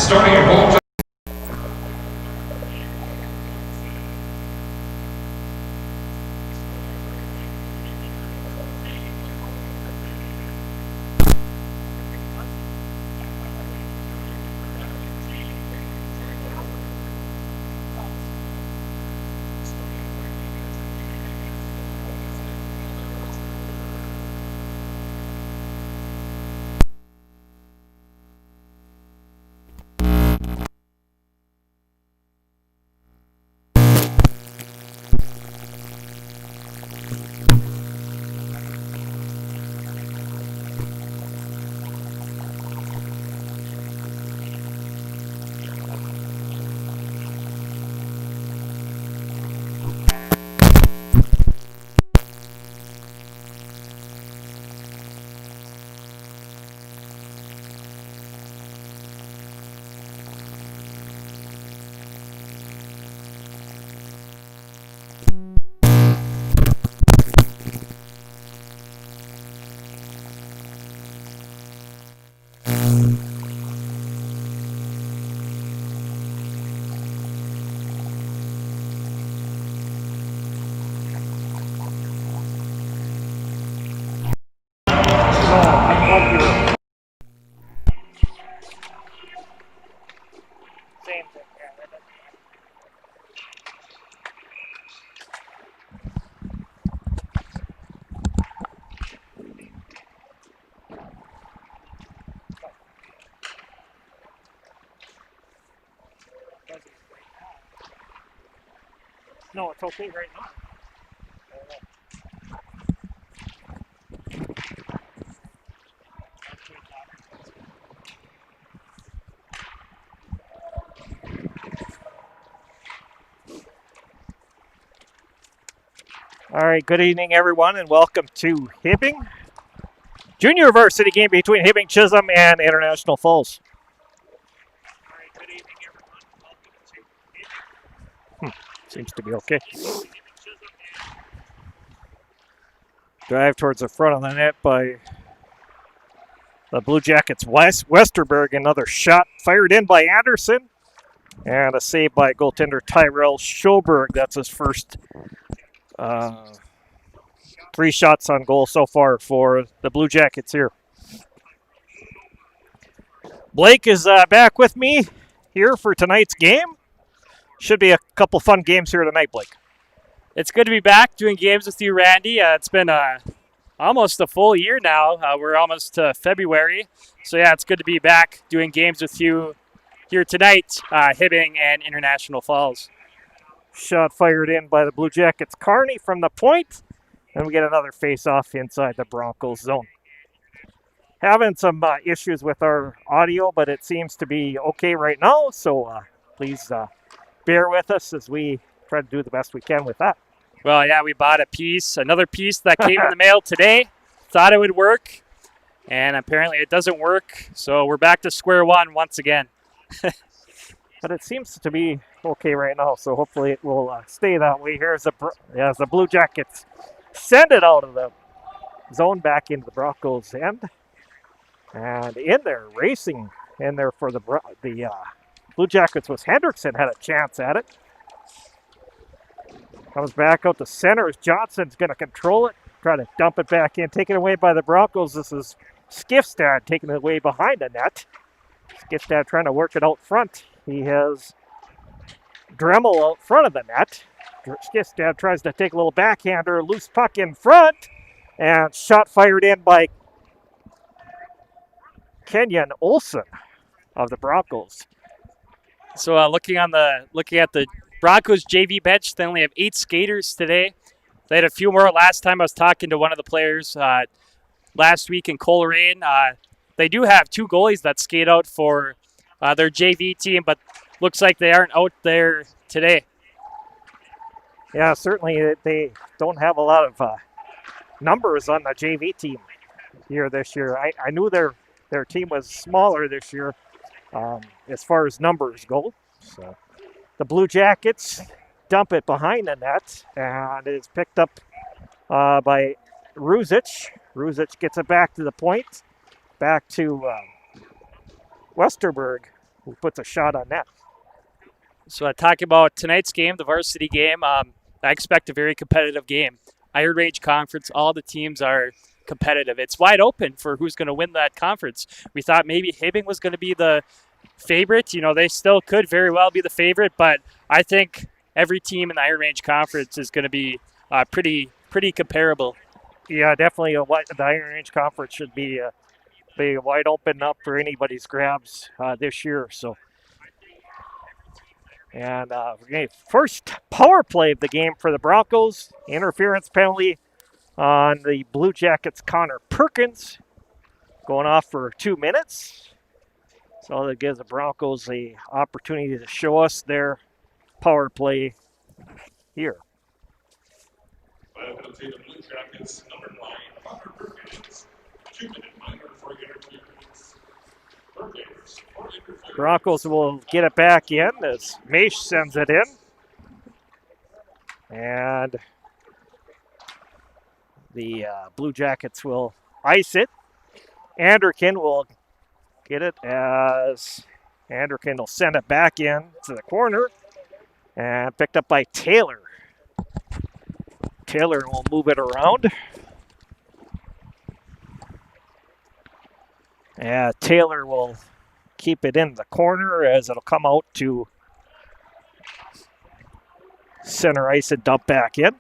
Starting at home. No, it's okay right now. All right, good evening, everyone, and welcome to Hibbing, junior varsity game between Hibbing, Chisholm, and International Falls. All right, good evening, everyone. Welcome to Seems to be okay. Drive towards the front of the net by the Blue Jackets. Westerberg, another shot fired in by Anderson, and a save by goaltender Tyrell Schoberg. That's his first 3 shots on goal so far for the Blue Jackets here. Blake is back with me here for tonight's game. Should be a couple fun games here tonight, Blake. It's good to be back doing games with you, Randy. It's been almost a full year now. We're almost to February. So, yeah, it's good to be back doing games with you here tonight, Hibbing and International Falls. Shot fired in by the Blue Jackets. Carney from the point. And we get another face-off inside the Broncos zone. Having some issues with our audio, but it seems to be okay right now. So please bear with us as we try to do the best we can with that. Well, yeah, we bought another piece that came in the mail today. Thought it would work, and apparently it doesn't work. So we're back to square one once again. But it seems to be okay right now, so hopefully it will stay that way. Here's the Blue Jackets send it out of the zone back into the Broncos end. And in there, racing in there for the Blue Jackets was Hendrickson, had a chance at it. Comes back out to center as Johnson's going to control it, try to dump it back in, taken away by the Broncos. This is Skiffstad taking it away behind the net. Skiffstad trying to work it out front. He has Dremel out front of the net. Skiffstad tries to take a little backhander, loose puck in front, and shot fired in by Kenyon Olsen of the Broncos. So looking at the Broncos JV bench, they only have 8 skaters today. They had a few more last time. I was talking to one of the players last week in Coleraine. They do have 2 goalies that skate out for their JV team, but looks like they aren't out there today. Yeah, certainly they don't have a lot of numbers on the JV team here this year. I knew their team was smaller this year as far as numbers go. So the Blue Jackets dump it behind the net, and it's picked up by Ruzic. Ruzic gets it back to the point, back to Westerberg. who puts a shot on net. So talking about tonight's game, the varsity game, I expect a very competitive game. Iron Range Conference, all the teams are competitive. It's wide open for who's going to win that conference. We thought maybe Hibbing was going to be the favorite. They still could very well be the favorite, but I think every team in the Iron Range Conference is going to be pretty comparable. Yeah, definitely. The Iron Range Conference should be wide open up for anybody's grabs this year. So, and first power play of the game for the Broncos. Interference penalty on the Blue Jackets' Connor Perkins, going off for 2 minutes. So that gives the Broncos the opportunity to show us their power play here. But it'll take the Blue Jackets, number 9, Connor Perkins. 2-minute minor for interference. Perkins for interference. Broncos will get it back in as Maish sends it in. And the Blue Jackets will ice it. Anderkin will get it as Anderkin will send it back in to the corner. And picked up by Taylor. Taylor will move it around. Yeah, Taylor will keep it in the corner as it'll come out to center ice and dump back in.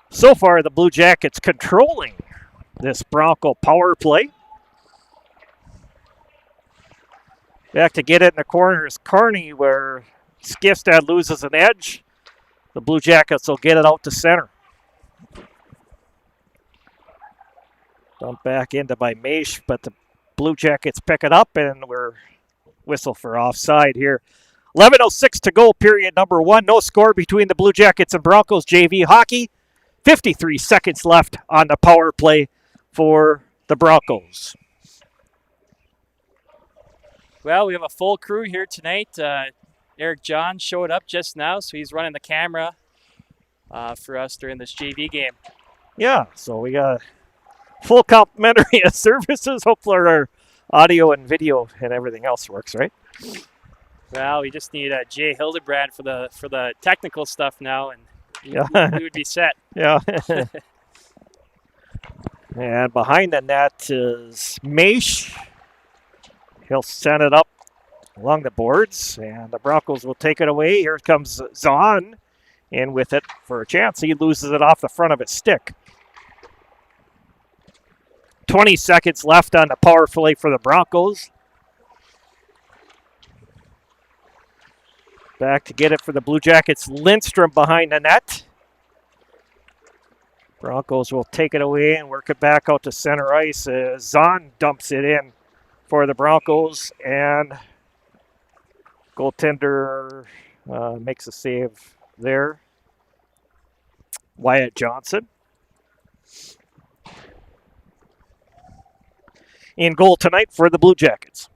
So far, the Blue Jackets controlling this Bronco power play. Back to get it in the corner is Kearney, where Skifstad loses an edge. The Blue Jackets will get it out to center. Dump back into by Maish, but the Blue Jackets pick it up, and we're whistle for offside here. 11:06 to go, period number 1. No score between the Blue Jackets and Broncos JV hockey. 53 seconds left on the power play for the Broncos. Well, we have a full crew here tonight. Eric John showed up just now, so he's running the camera for us during this JV game. Yeah, so we got full complimentary of services. Hopefully our audio and video and everything else works, right? Well, we just need Jay Hildebrand for the technical stuff now, and Yeah. we would be set. Yeah. And behind the net is Maish. He'll send it up along the boards, and the Broncos will take it away. Here comes Zahn in with it for a chance. He loses it off the front of his stick. 20 seconds left on the power play for the Broncos. Back to get it for the Blue Jackets. Lindstrom behind the net. Broncos will take it away and work it back out to center ice as Zahn dumps it in for the Broncos, and goaltender makes a save there. Wyatt Johnson. In goal tonight for the Blue Jackets.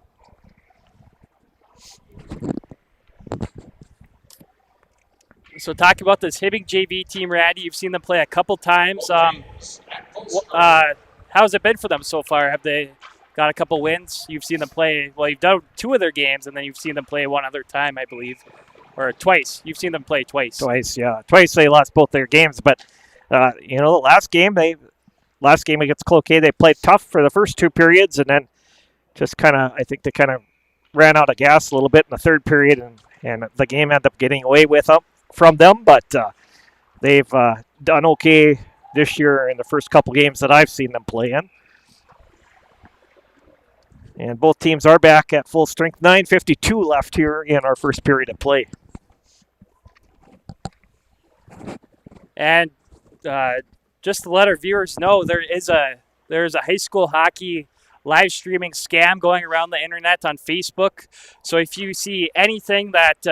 So talk about this Hibbing JV team, Randy. You've seen them play a couple times. How's it been for them so far? Have they got a couple wins? You've seen them play, well, you've done 2 of their games, and then you've seen them play one other time, I believe. Or twice. You've seen them play twice. Twice, yeah. Twice they lost both their games, but, the last game against Cloquet, they played tough for the first 2 periods, and then just I think they ran out of gas a little bit in the third period, and the game ended up getting away from them, but they've done okay this year in the first couple games that I've seen them play in. And both teams are back at full strength. 9:52 left here in our first period of play. And just to let our viewers know, there's a high school hockey live streaming scam going around the internet on Facebook. So if you see anything that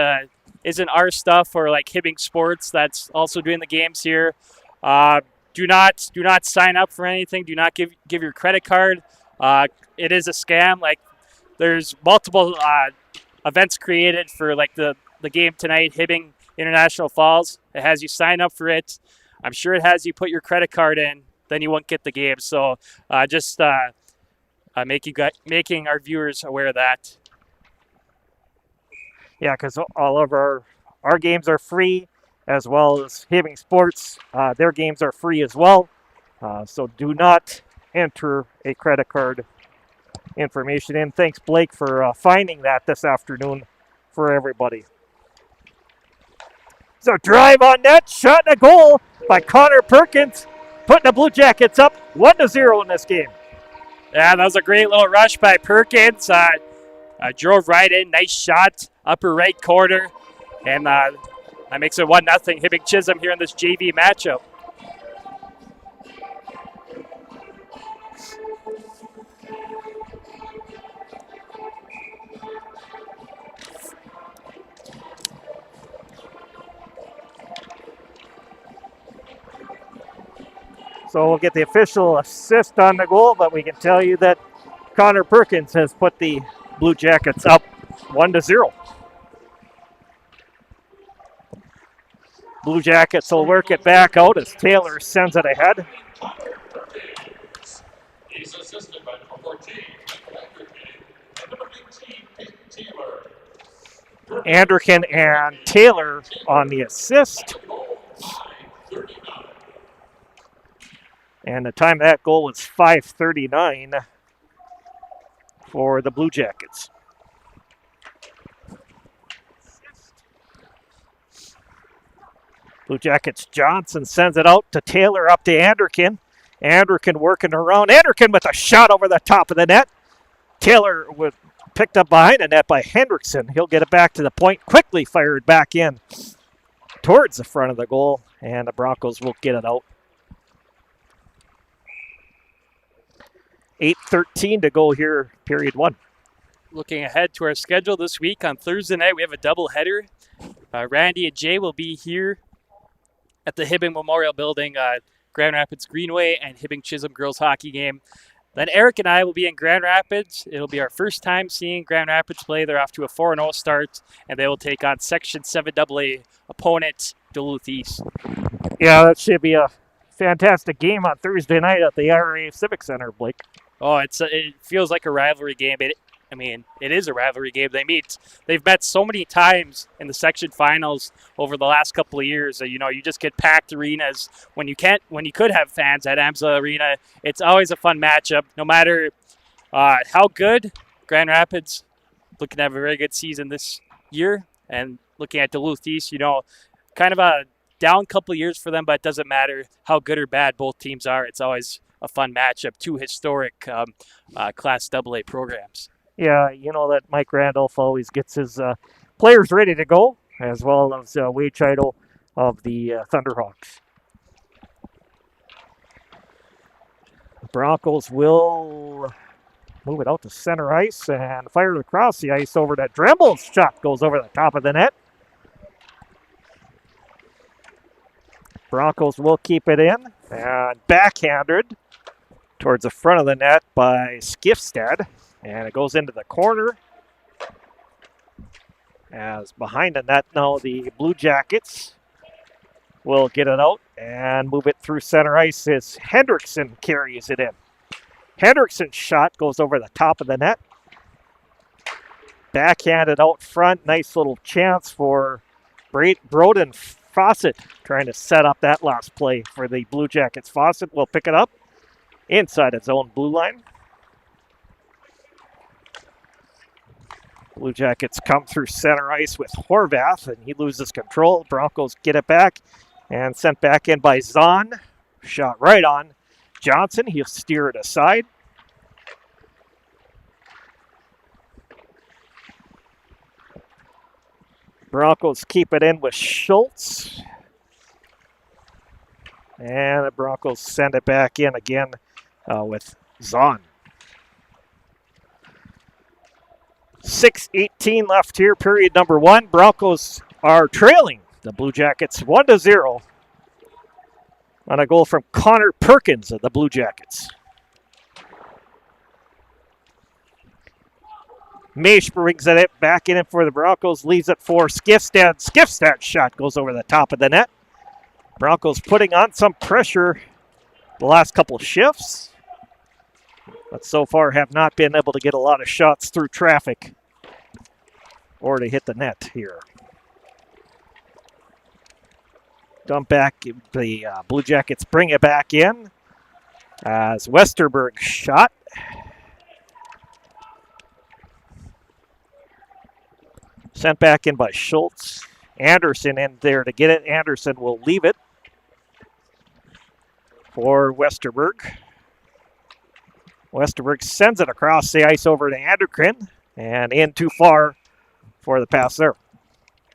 isn't our stuff, or like Hibbing Sports that's also doing the games here, do not sign up for anything. Do not give your credit card. It is a scam. Like, there's multiple events created for like the game tonight, Hibbing International Falls. It has you sign up for it. I'm sure it has you put your credit card in. then you won't get the game. So just making our viewers aware of that. Yeah, because all of our games are free, as well as Hibbing Sports. Their games are free as well. So do not enter a credit card information in. Thanks, Blake, for finding that this afternoon for everybody. So drive on net, shot and a goal by Connor Perkins, putting the Blue Jackets up 1-0 in this game. Yeah, that was a great little rush by Perkins. Drove right in, nice shot, upper right corner, and that makes it 1-0 Hibbing Chisholm here in this JV matchup. So we'll get the official assist on the goal, but we can tell you that Connor Perkins has put the Blue Jackets up 1-0. Blue Jackets will work it back out as Taylor sends it ahead. He's assisted by number 14, and number 18, Taylor. Anderkin and Taylor on the assist. And the time of that goal was 5:39 for the Blue Jackets. Blue Jackets Johnson sends it out to Taylor, up to Anderkin. Anderkin working around. Anderkin with a shot over the top of the net. Taylor picked up behind the net by Hendrickson. He'll get it back to the point. Quickly fired back in towards the front of the goal. And the Broncos will get it out. 8:13 to go here, period one. Looking ahead to our schedule this week, on Thursday night, we have a doubleheader. Randy and Jay will be here at the Hibbing Memorial Building, Grand Rapids Greenway, and Hibbing Chisholm girls hockey game. Then Eric and I will be in Grand Rapids. It'll be our first time seeing Grand Rapids play. They're off to a 4-0 start, and they will take on Section 7AA opponent Duluth East. Yeah, that should be a fantastic game on Thursday night at the IRA Civic Center, Blake. Oh, it feels like a rivalry game. It is a rivalry game. They've met so many times in the section finals over the last couple of years. You just get packed arenas when you could have fans at AMSA Arena. It's always a fun matchup, no matter how good Grand Rapids looking to have a very good season this year, and looking at Duluth East, kind of a down couple of years for them, but it doesn't matter how good or bad both teams are. It's always a fun matchup. Two historic Class AA programs. Yeah, that Mike Randolph always gets his players ready to go, as well as Wade Chido of the Thunderhawks. The Broncos will move it out to center ice and fire it across the ice over to Drembel's shot. Goes over the top of the net. Broncos will keep it in and backhanded towards the front of the net by Skifstad. And it goes into the corner. As behind the net now, the Blue Jackets will get it out and move it through center ice as Hendrickson carries it in. Hendrickson's shot goes over the top of the net. Backhanded out front. Nice little chance for Broden Fawcett trying to set up that last play for the Blue Jackets. Fawcett will pick it up inside its own blue line. Blue Jackets come through center ice with Horvath, and he loses control. Broncos get it back and sent back in by Zahn. Shot right on Johnson. He'll steer it aside. Broncos keep it in with Schultz. And the Broncos send it back in again with Zahn. 6:18 left here, period number one. Broncos are trailing the Blue Jackets 1-0 on a goal from Connor Perkins of the Blue Jackets. Maish brings it back in for the Broncos, leaves it for Skifstad. Skifstad's shot goes over the top of the net. Broncos putting on some pressure the last couple of shifts, but so far have not been able to get a lot of shots through traffic or to hit the net here. Dump back, the Blue Jackets bring it back in as Westerberg shot. Sent back in by Schultz. Anderson in there to get it. Anderson will leave it for Westerberg. Westerberg sends it across the ice over to Anderson and in too far for the pass there.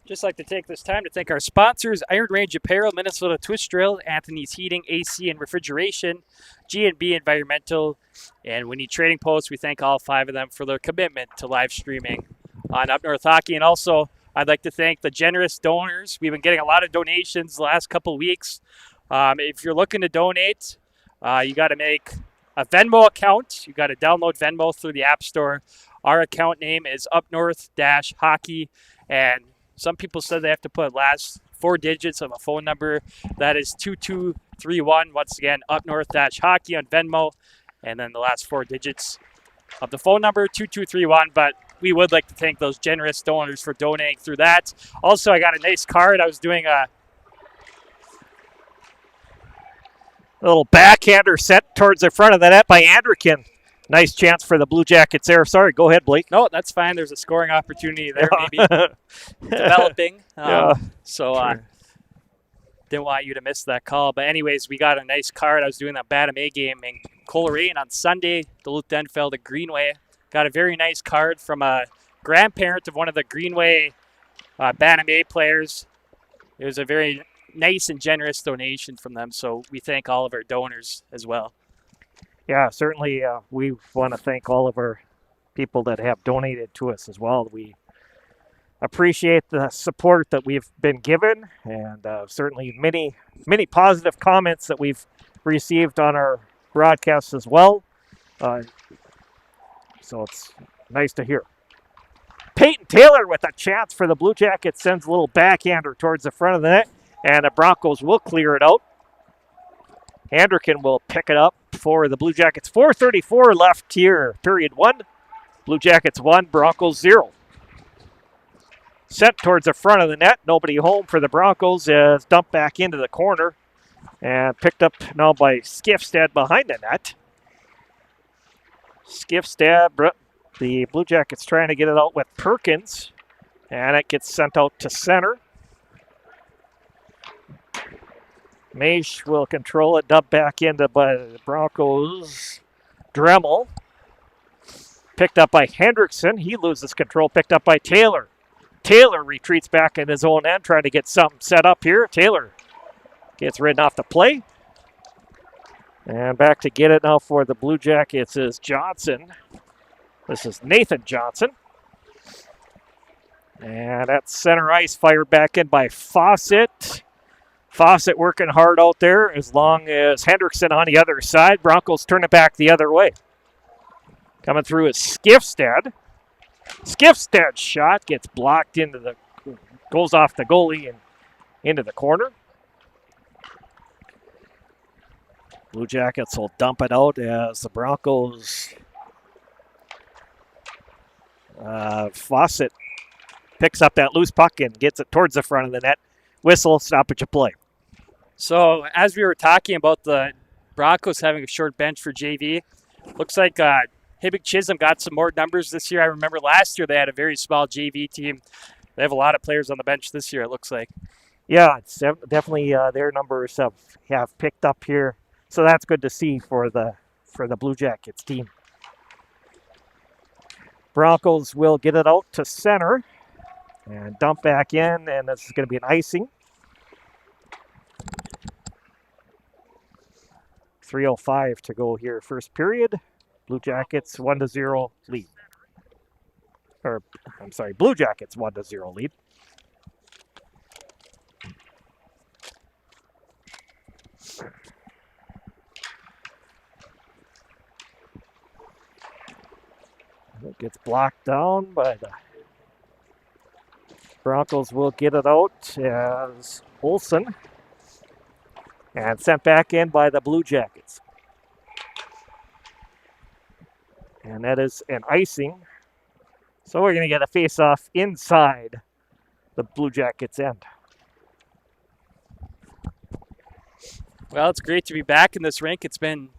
Just like to take this time to thank our sponsors, Iron Range Apparel, Minnesota Twist Drill, Anthony's Heating, AC and Refrigeration, G&B Environmental, and Winnie Trading Post. We thank all 5 of them for their commitment to live streaming on Up North Hockey. And also, I'd like to thank the generous donors. We've been getting a lot of donations the last couple of weeks. If you're looking to donate, you got to make a Venmo account. You got to download Venmo through the App Store. Our account name is Up North-Hockey, and some people said they have to put last 4 digits of a phone number. That is 2231. Once again, Up North-Hockey on Venmo, and then the last 4 digits of the phone number, 2231. But we would like to thank those generous donors for donating through that. Also, I got a nice card. I was doing a little backhander set towards the front of the net by Anderson. Nice chance for the Blue Jackets there. Sorry, go ahead, Blake. No, that's fine. There's a scoring opportunity there, maybe developing. So didn't want you to miss that call. But anyways, we got a nice card. I was doing that Bantam A game in Coleraine on Sunday, Duluth Denfeld at Greenway. Got a very nice card from a grandparent of one of the Greenway Bantam A players. It was a very nice and generous donation from them. So we thank all of our donors as well. Yeah, certainly we want to thank all of our people that have donated to us as well. We appreciate the support that we've been given, and certainly many positive comments that we've received on our broadcasts as well. So it's nice to hear. Peyton Taylor with a chance for the Blue Jackets sends a little backhander towards the front of the net, and the Broncos will clear it out. Anderson will pick it up for the Blue Jackets. 4:34 left here, period 1. Blue Jackets 1, Broncos 0. Sent towards the front of the net. Nobody home for the Broncos. Is dumped back into the corner and picked up now by Skifstad behind the net. Skifstad, the Blue Jackets trying to get it out with Perkins, and it gets sent out to center. Maish will control it, dumped back into by the Broncos. Dremel. Picked up by Hendrickson. He loses control, picked up by Taylor. Taylor retreats back in his own end, trying to get something set up here. Taylor gets ridden off the play. And back to get it now for the Blue Jackets is Johnson. This is Nathan Johnson. And that's center ice, fired back in by Fawcett. Fawcett working hard out there as long as Hendrickson on the other side. Broncos turn it back the other way. Coming through is Skifstad. Skifstad's shot gets blocked goes off the goalie and into the corner. Blue Jackets will dump it out as the Broncos. Fawcett picks up that loose puck and gets it towards the front of the net. Whistle, stoppage of play. So as we were talking about the Broncos having a short bench for JV, looks like Hibbing Chisholm got some more numbers this year. I remember last year they had a very small JV team. They have a lot of players on the bench this year, it looks like. Yeah, it's definitely their numbers have picked up here. So that's good to see for the Blue Jackets team. Broncos will get it out to center and dump back in, and this is going to be an icing. 3:05 to go here, first period. Blue Jackets 1-0 lead. Blue Jackets 1-0 lead. It gets blocked down by the Broncos will get it out as Olsen and sent back in by the Blue Jackets. And that is an icing. So we're going to get a face-off inside the Blue Jackets' end. Well, it's great to be back in this rink. It's been,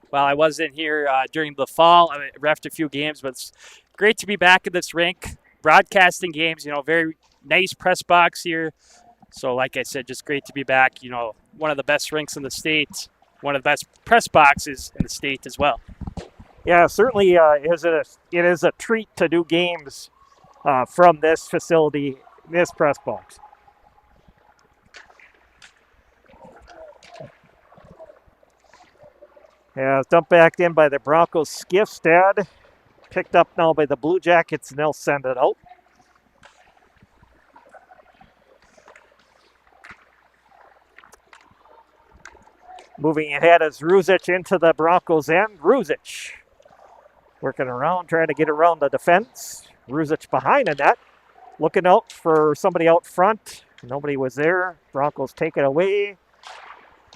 well, I wasn't here during the fall. I refed a few games, but it's great to be back in this rink, broadcasting games, very nice press box here. So like I said, just great to be back, one of the best rinks in the state, one of the best press boxes in the state as well. Yeah, certainly it is a treat to do games from this facility, this press box. Yeah, it's dumped back in by the Broncos. Skifstad picked up now by the Blue Jackets, and they'll send it out. Moving ahead is Ruzic into the Broncos end. Ruzic working around, trying to get around the defense. Ruzic behind the net, looking out for somebody out front. Nobody was there. Broncos take it away.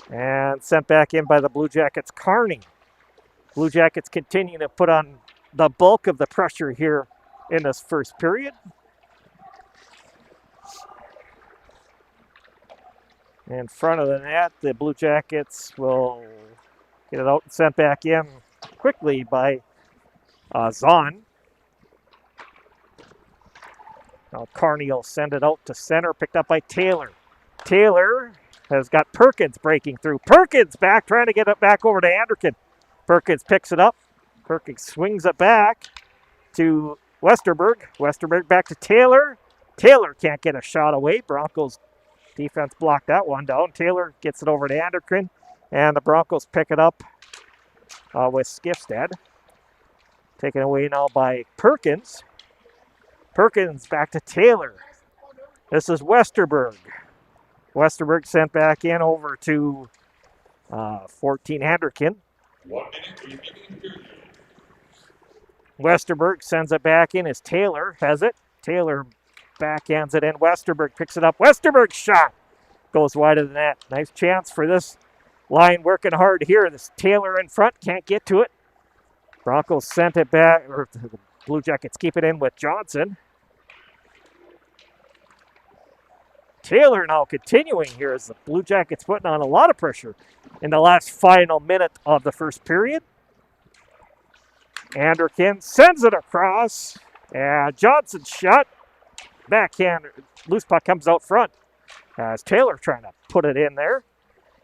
And sent back in by the Blue Jackets, Kearney. Blue Jackets continue to put on the bulk of the pressure here in this first period. In front of the net, the Blue Jackets will get it out and sent back in quickly by Zahn. Now Kearney will send it out to center, picked up by Taylor. Taylor has got Perkins breaking through. Perkins back, trying to get it back over to Anderkin. Perkins picks it up. Perkins swings it back to Westerberg. Westerberg back to Taylor. Taylor can't get a shot away. Broncos defense blocked that one down. Taylor gets it over to Anderkin, and the Broncos pick it up with Skifstad. Taken away now by Perkins. Perkins back to Taylor. This is Westerberg. Westerberg sent back in over to 14 Anderkin. 1 minute remaining. Westerberg sends it back in as Taylor has it. Taylor backhands it in. Westerberg picks it up. Westerberg's shot goes wide of the net. Nice chance for this line working hard here. This Taylor in front can't get to it. Broncos sent it back, or the Blue Jackets keep it in with Johnson. Taylor now continuing here as the Blue Jackets putting on a lot of pressure in the last final minute of the first period. Anderkin sends it across, and Johnson's shot. Backhand, loose puck comes out front as Taylor trying to put it in there.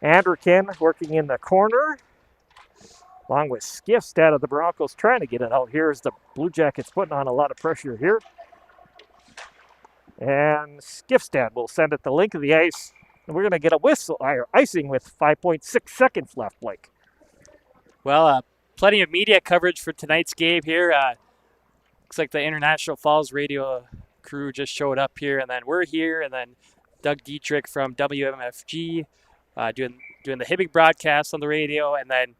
Anderkin working in the corner, along with Skifstad of the Broncos trying to get it out here as the Blue Jackets putting on a lot of pressure here. And Skifstad will send it the length of the ice. And we're going to get a whistle, or icing with 5.6 seconds left, Blake. Well, plenty of media coverage for tonight's game here. Looks like the International Falls radio crew just showed up here, and then we're here, and then Doug Dietrich from WMFG doing the Hibbing broadcast on the radio, and then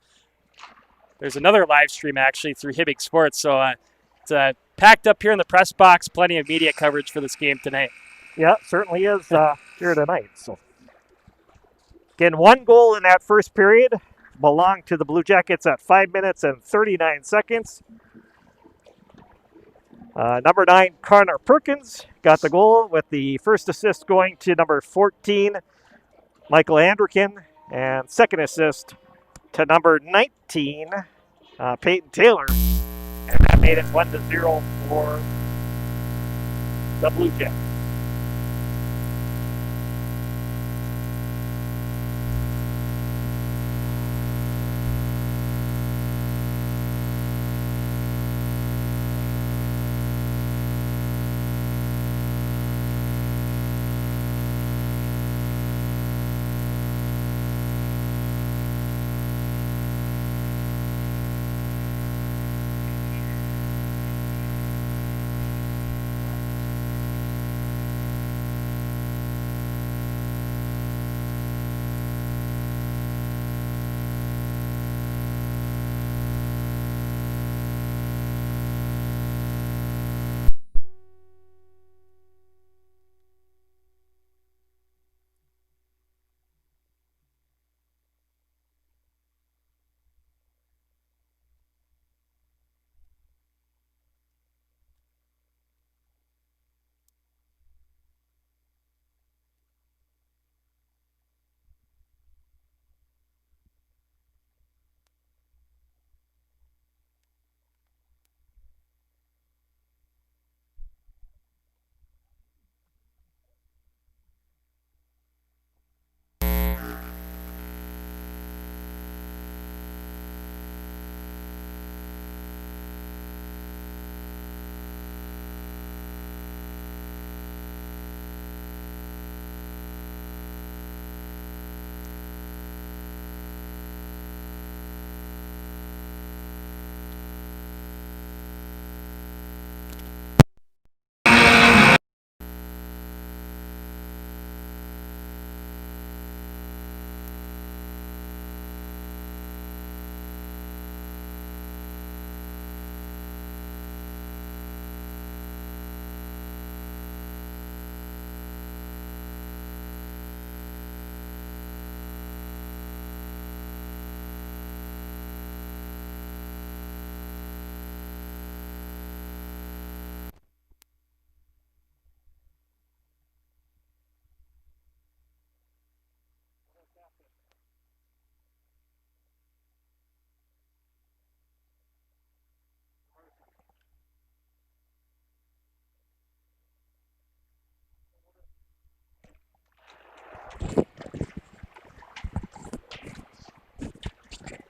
there's another live stream actually through Hibbing Sports. So it's packed up here in the press box. Plenty of media coverage for this game tonight. Yeah, it certainly is here tonight. So again, one goal in that first period belonged to the Blue Jackets at 5 minutes and 39 seconds. Number 9, Connor Perkins, got the goal with the first assist going to number 14, Michael Anderkin, and second assist to number 19, Peyton Taylor. And that made it 1-0 for the Blue Jackets.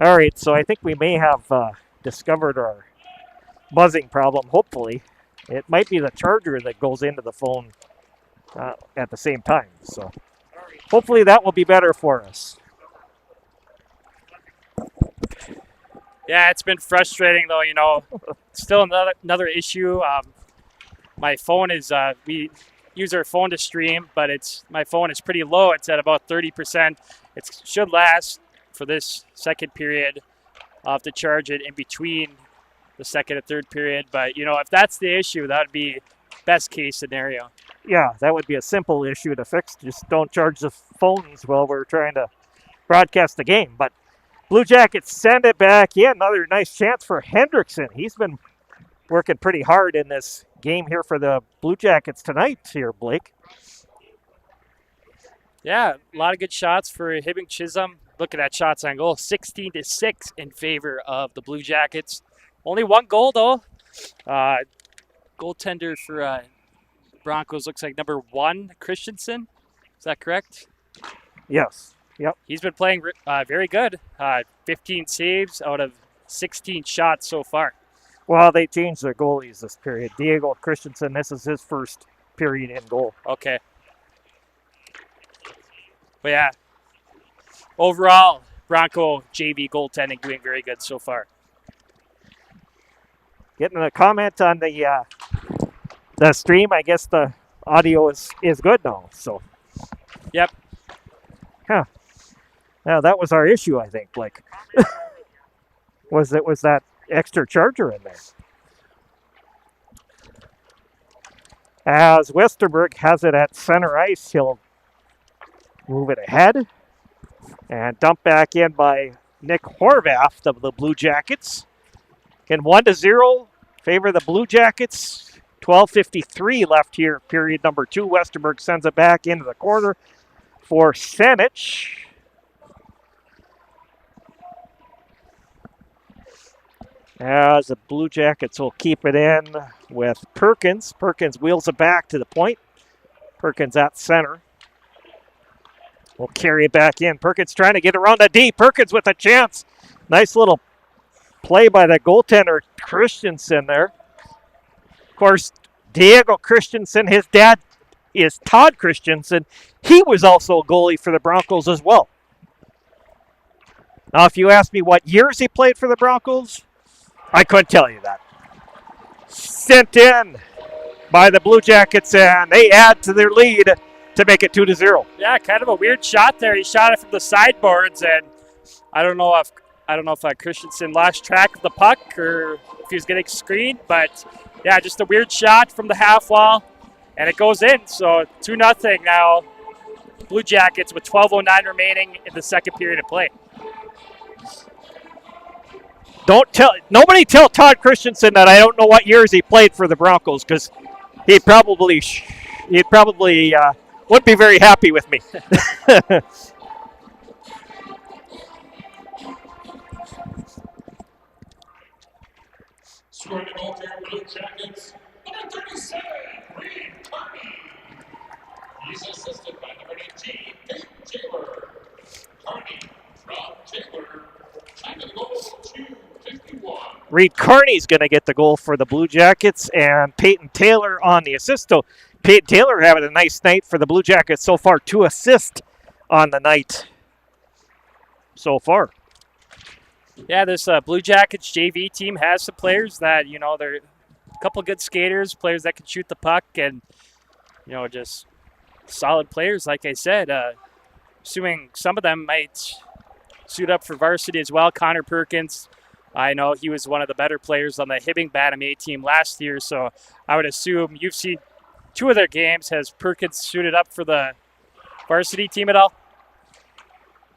All right, so I think we may have discovered our buzzing problem, hopefully. It might be the charger that goes into the phone at the same time. So hopefully that will be better for us. Yeah, it's been frustrating though. Still another issue. My phone is we use our phone to stream, but my phone is pretty low. It's at about 30%. It should last for this second period. I'll have to charge it in between the second and third period. But if that's the issue, that would be best case scenario. Yeah, that would be a simple issue to fix. Just don't charge the phones while we're trying to broadcast the game. But Blue Jackets send it back. Yeah, another nice chance for Hendrickson. He's been working pretty hard in this game here for the Blue Jackets tonight here, Blake. Yeah, a lot of good shots for Hibbing Chisholm. Looking at shots on goal, 16-6 in favor of the Blue Jackets. Only one goal, though. Goaltender for Broncos looks like number 1, Christensen. Is that correct? Yes. Yep. He's been playing very good. 15 saves out of 16 shots so far. Well, they changed their goalies this period. Diego Christensen, this is his first period in goal. Okay. But yeah, overall, Bronco JV goaltending doing very good so far. Getting a comment on the stream. I guess the audio is good now. So. Yep. Huh. Now that was our issue, I think. Like, was that extra charger in there? As Westerberg has it at center ice, he'll move it ahead and dump back in by Nick Horvath of the Blue Jackets. Again, 1-0 favor the Blue Jackets. 12:53 left here, period number 2. Westerberg sends it back into the corner for Sanich. As the Blue Jackets will keep it in with Perkins. Perkins wheels it back to the point. Perkins at center. We'll carry it back in. Perkins trying to get around the D. Perkins with a chance. Nice little play by the goaltender, Christensen there. Of course, Diego Christensen, his dad is Todd Christensen. He was also a goalie for the Broncos as well. Now, if you ask me what years he played for the Broncos, I couldn't tell you that. Sent in by the Blue Jackets, and they add to their lead to make it 2-0. Yeah, kind of a weird shot there. He shot it from the sideboards, and I don't know if Christensen lost track of the puck or if he was getting screened, but yeah, just a weird shot from the half wall, and it goes in. So 2-0 now. Blue Jackets with 12:09 remaining in the second period of play. Nobody tell Todd Christensen that I don't know what years he played for the Broncos, because he probably wouldn't be very happy with me. Scoring the goal for your Blue Jackets, number 37, Reed Carney. He's assisted by number 19, Peyton Taylor. Carney from Taylor. Time of the goal, 2:51. Reed Carney's going to get the goal for the Blue Jackets, and Peyton Taylor on the assist. So Peyton Taylor having a nice night for the Blue Jackets so far. 2 assists on the night so far. Yeah, this Blue Jackets JV team has some players that, they're a couple good skaters, players that can shoot the puck, and, just solid players, like I said. Assuming some of them might suit up for varsity as well. Connor Perkins, I know he was one of the better players on the Hibbing Bantam A team last year, so I would assume you've seen 2 of their games. Has Perkins suited up for the varsity team at all?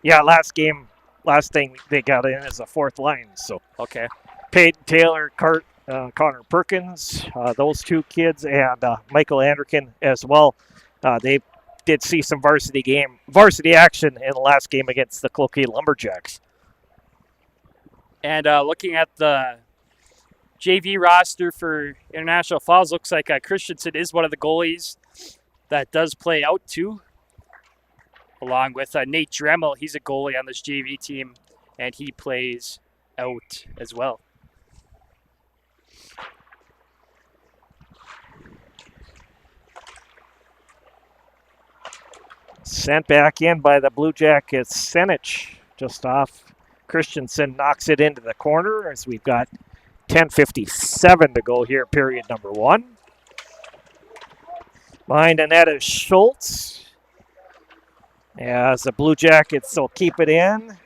Yeah, last thing they got in is a 4th line. So okay, Peyton Taylor, Connor Perkins, those 2 kids, and Michael Anderkin as well. They did see some varsity action in the last game against the Cloquet Lumberjacks. And looking at the JV roster for International Falls, looks like Christensen is one of the goalies that does play out too, along with Nate Dremel. He's a goalie on this JV team and he plays out as well. Sent back in by the Blue Jackets, Senich, just off. Christensen knocks it into the corner as we've got 10:57 to go here, period number 1. Behind the net is Schultz. As the Blue Jackets will keep it in.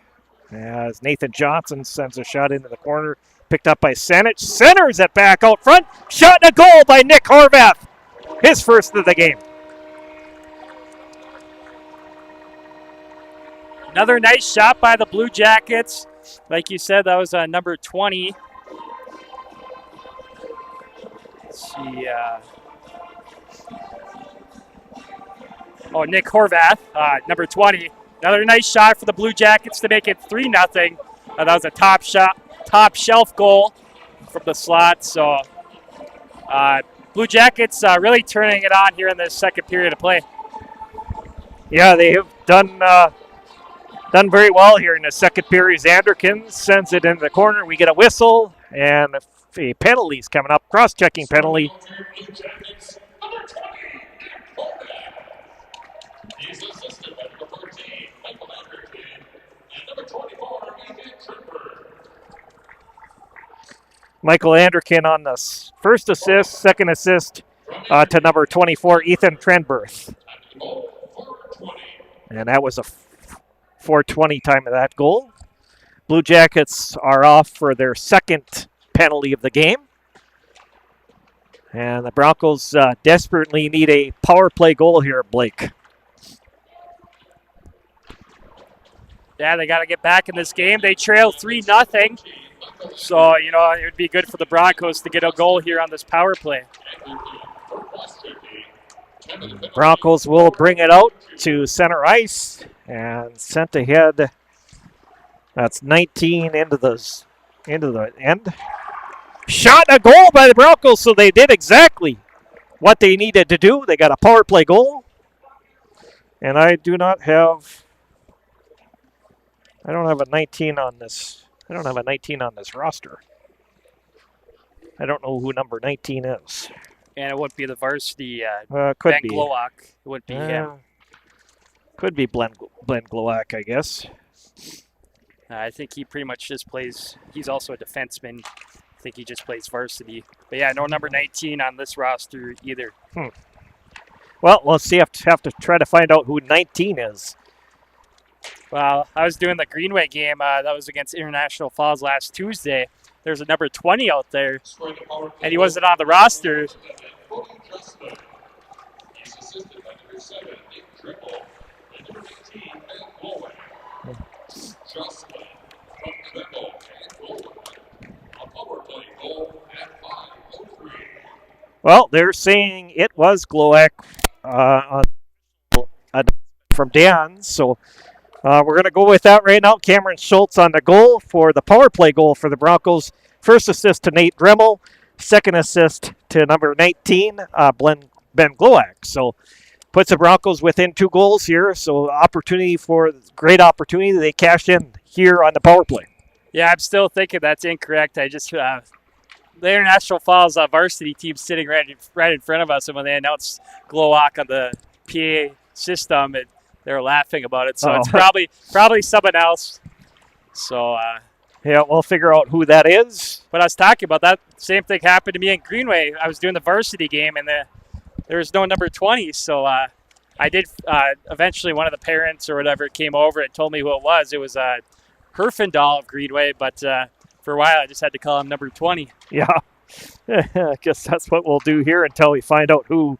As Nathan Johnson sends a shot into the corner. Picked up by Senich. Centers it back out front. Shot and a goal by Nick Horvath. His first of the game. Another nice shot by the Blue Jackets. Like you said, that was number 20. Let's see. Nick Horvath, number 20. Another nice shot for the Blue Jackets to make it 3-0. That was a top shelf goal from the slot. So Blue Jackets really turning it on here in the second period of play. Yeah, they have done very well here in the second period. Zanderkin sends it into the corner. We get a whistle and a penalty's coming up. Cross-checking penalty. He's assisted by number 13, Michael Anderkin, and number 24, Ethan Trimber. Michael Anderkin on the first assist, second assist to number 24, Ethan Trenberth. And that was a 4:20 time of that goal. Blue Jackets are off for their second penalty of the game. And the Broncos desperately need a power play goal here, Blake. Yeah, they got to get back in this game. They trail 3-0. So, it would be good for the Broncos to get a goal here on this power play. Broncos will bring it out to center ice and sent ahead. That's 19 into the end. Shot and a goal by the Broncos, so they did exactly what they needed to do. They got a power play goal. And I don't have a 19 on this. I don't have a 19 on this roster. I don't know who number 19 is. And it wouldn't be the varsity Could Ben be. Glowak. It wouldn't be him. Could be Glenn Glowak, I guess. I think he pretty much just plays. He's also a defenseman. I think he just plays varsity. But yeah, no number 19 on this roster either. Well, we'll see. Have to try to find out who 19 is. Well, I was doing the Greenway game. That was against International Falls last Tuesday. There's a number 20 out there, and he wasn't on the roster. He's assisted by number 7, Nick Trimble, and number 18, Ben Glowak. Jocelyn from Trimble and Golden. A power play goal at 5:03. Well, they're saying it was Glowak from Dan, so we're going to go with that right now. Cameron Schultz on the goal for the power play goal for the Broncos. First assist to Nate Dremel. Second assist to number 19, Ben Glowak. So puts the Broncos within 2 goals here. So great opportunity. They cash in here on the power play. Yeah, I'm still thinking that's incorrect. I just the International Falls varsity team sitting right in front of us, and when they announced Glowak on the PA system, they were laughing about it. So it's probably someone else. So yeah, we'll figure out who that is. But I was talking about that same thing happened to me in Greenway. I was doing the varsity game, and there was no number 20. So I did. Eventually, one of the parents or whatever came over and told me who it was. It was Herfindahl of Greenway, but for a while I just had to call him number 20. Yeah, I guess that's what we'll do here until we find out who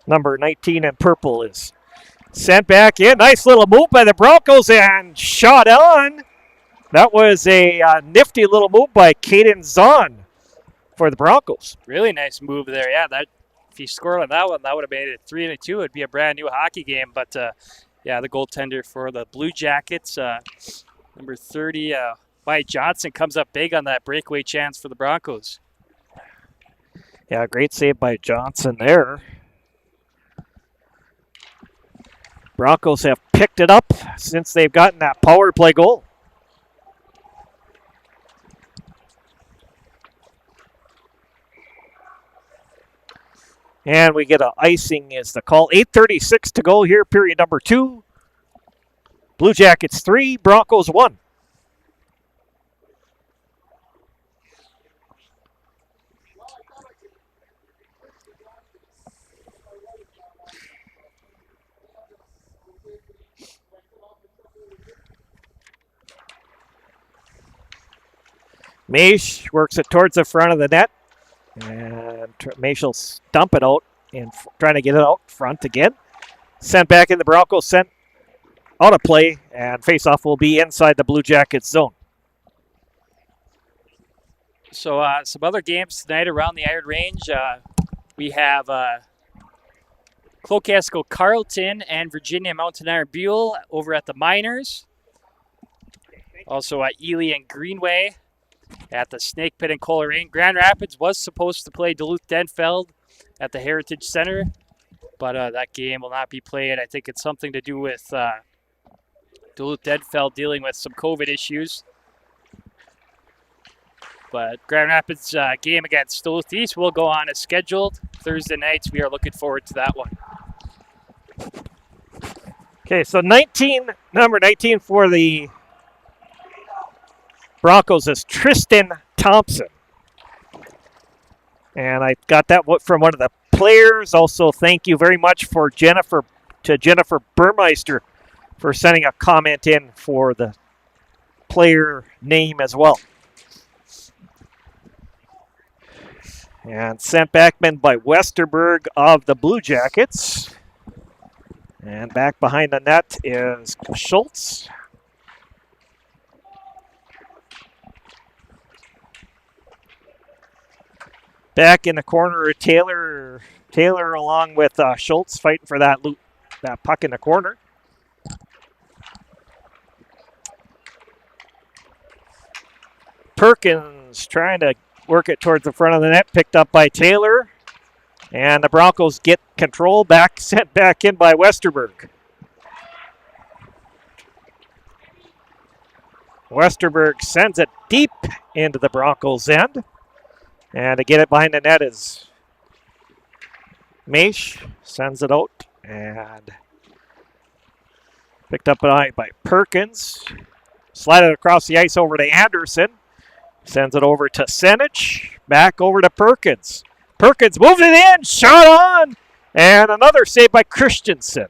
number 19 in purple is. Sent back in. Nice little move by the Broncos and shot on. That was a nifty little move by Caden Zahn for the Broncos. Really nice move there. Yeah, if he scored on that one, that would have made it 3-2. It'd be a brand new hockey game. But yeah, the goaltender for the Blue Jackets, number 30, Wyatt Johnson, comes up big on that breakaway chance for the Broncos. Yeah, great save by Johnson there. Broncos have picked it up since they've gotten that power play goal. And we get a icing is the call. 8:36 to go here, period number 2. Blue Jackets 3, Broncos 1. Maish works it towards the front of the net. And Maish will dump it out and trying to get it out front again. Sent back in the Broncos, sent out of play, and faceoff will be inside the Blue Jackets zone. So some other games tonight around the Iron Range. We have Clocasko Carleton and Virginia Mountain Iron Buell over at the Miners. Also Ely and Greenway at the Snake Pit in Coleraine. Grand Rapids was supposed to play Duluth-Denfeld at the Heritage Center, but that game will not be played. I think it's something to do with Duluth-Denfeld dealing with some COVID issues. But Grand Rapids game against Duluth East will go on as scheduled. Thursday nights, we are looking forward to that one. Okay, so number 19 for the Broncos is Tristan Thompson. And I got that from one of the players. Also, thank you very much for Jennifer Burmeister for sending a comment in for the player name as well. And sent back by Westerberg of the Blue Jackets. And back behind the net is Schultz. Back in the corner, Taylor along with Schultz fighting for that puck in the corner. Perkins trying to work it towards the front of the net, picked up by Taylor. And the Broncos get control back, sent back in by Westerberg. Westerberg sends it deep into the Broncos' end. And to get it behind the net is Maish, sends it out. And picked up by Perkins. Slide it across the ice over to Anderson. Sends it over to Senich. Back over to Perkins. Perkins moves it in. Shot on. And another save by Christensen.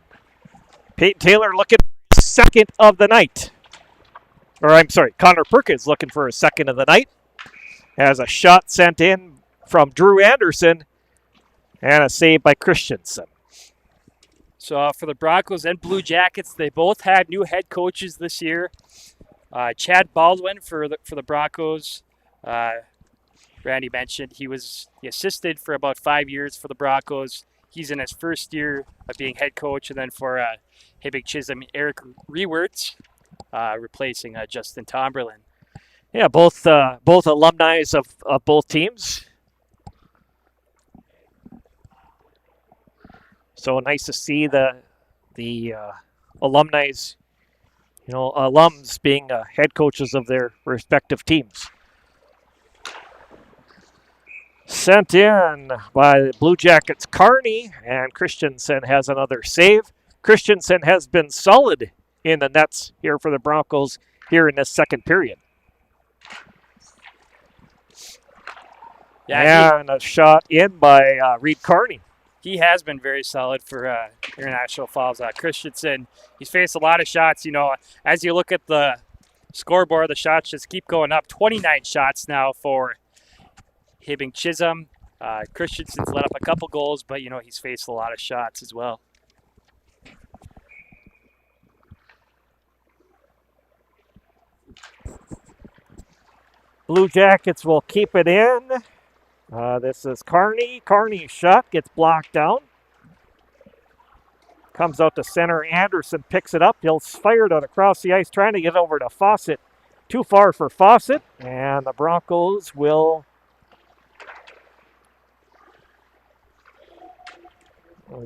Peyton Taylor looking for his second of the night. Or I'm sorry, Connor Perkins looking for his second of the night. Has a shot sent in from Drew Anderson. And a save by Christensen. So for the Broncos and Blue Jackets, they both had new head coaches this year. Chad Baldwin for the Broncos. Randy mentioned he was the assistant for about 5 years for the Broncos. He's in his first year of being head coach. And then for Hibbing, Chisholm, Eric Rewerts, replacing Justin Tomberlin. Yeah, both alumni of both teams. So nice to see the alumni, alums being head coaches of their respective teams. Sent in by the Blue Jackets, Carney, and Christensen has another save. Christensen has been solid in the nets here for the Broncos here in this second period. Yeah, and a shot in by Reed Carney. He has been very solid for International Falls. Christensen, he's faced a lot of shots. As you look at the scoreboard, the shots just keep going up. 29 shots now for Hibbing Chisholm. Christensen's let up a couple goals, but, he's faced a lot of shots as well. Blue Jackets will keep it in. This is Carney. Carney's shot gets blocked down. Comes out to center. Anderson picks it up. He'll fire it across the ice, trying to get over to Fawcett. Too far for Fawcett. And the Broncos will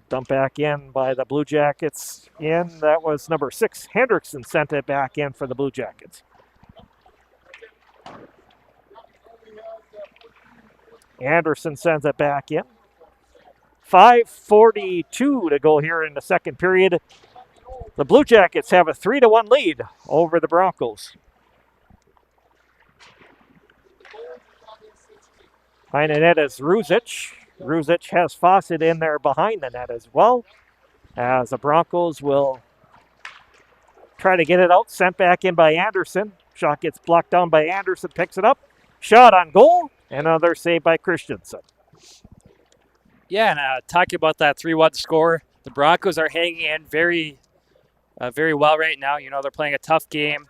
dump back in by the Blue Jackets. That was number 6. Hendrickson sent it back in for the Blue Jackets. Anderson sends it back in. 5:42 to go here in the second period. The Blue Jackets have a 3-1 lead over the Broncos. Behind the net is Ruzic. Ruzic has Fawcett in there behind the net as well, as the Broncos will try to get it out. Sent back in by Anderson. Shot gets blocked down by Anderson, picks it up. Shot on goal. Another save by Christensen. Yeah, and talking about that 3-1 score, the Broncos are hanging in very well right now. You know, they're playing a tough game.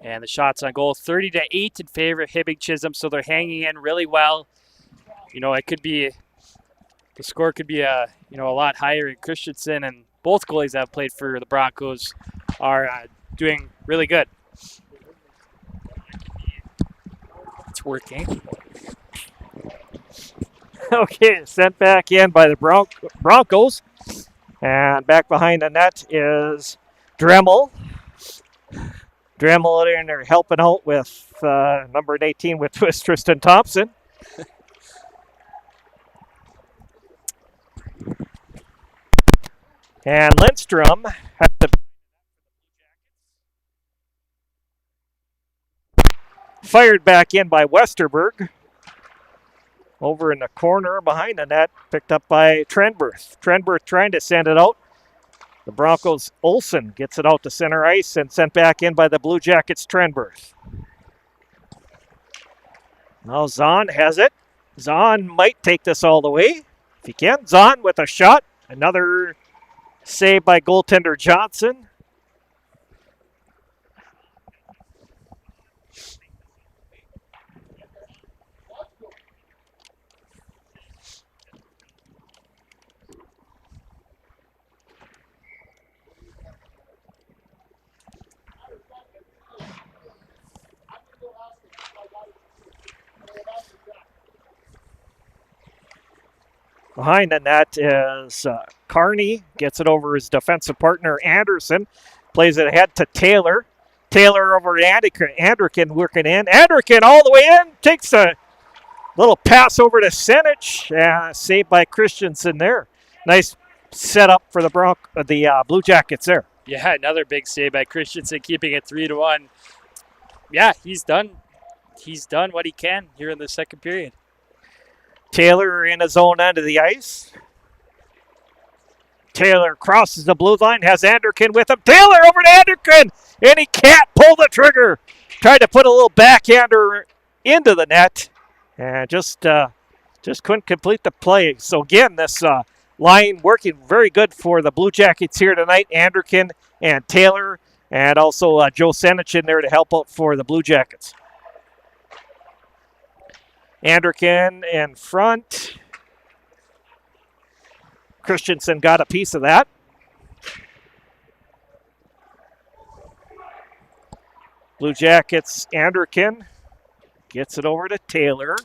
And the shots on goal, 30-8 in favor of Hibbing Chisholm, so they're hanging in really well. You know, the score could be a lot higher. And Christensen and both goalies that have played for the Broncos are doing really good. It's working. Okay, sent back in by the Broncos. And back behind the net is Dremel. Dremel in there helping out with number 18 with Tristan Thompson. And Lindstrom has the fired back in by Westerberg. Over in the corner behind the net, picked up by Trenberth. Trenberth trying to send it out. The Broncos, Olsen gets it out to center ice and sent back in by the Blue Jackets, Trenberth. Now Zahn has it. Zahn might take this all the way. If he can. Zahn with a shot. Another save by goaltender Johnson. Behind the net is Carney. Gets it over his defensive partner, Anderson. Plays it ahead to Taylor. Taylor over to Anderkin working in. Anderkin all the way in. Takes a little pass over to Senich. Saved by Christensen there. Nice setup for the Blue Jackets there. Yeah, another big save by Christensen, keeping it 3-1. Yeah, he's done what he can here in the second period. Taylor in his own end of the ice. Taylor crosses the blue line, has Anderkin with him. Taylor over to Anderkin, and he can't pull the trigger. Tried to put a little backhander into the net, and just couldn't complete the play. So again, this line working very good for the Blue Jackets here tonight. Anderkin and Taylor, and also Joe Senich in there to help out for the Blue Jackets. Anderkin in front. Christensen got a piece of that. Blue Jackets, Anderkin gets it over to Taylor.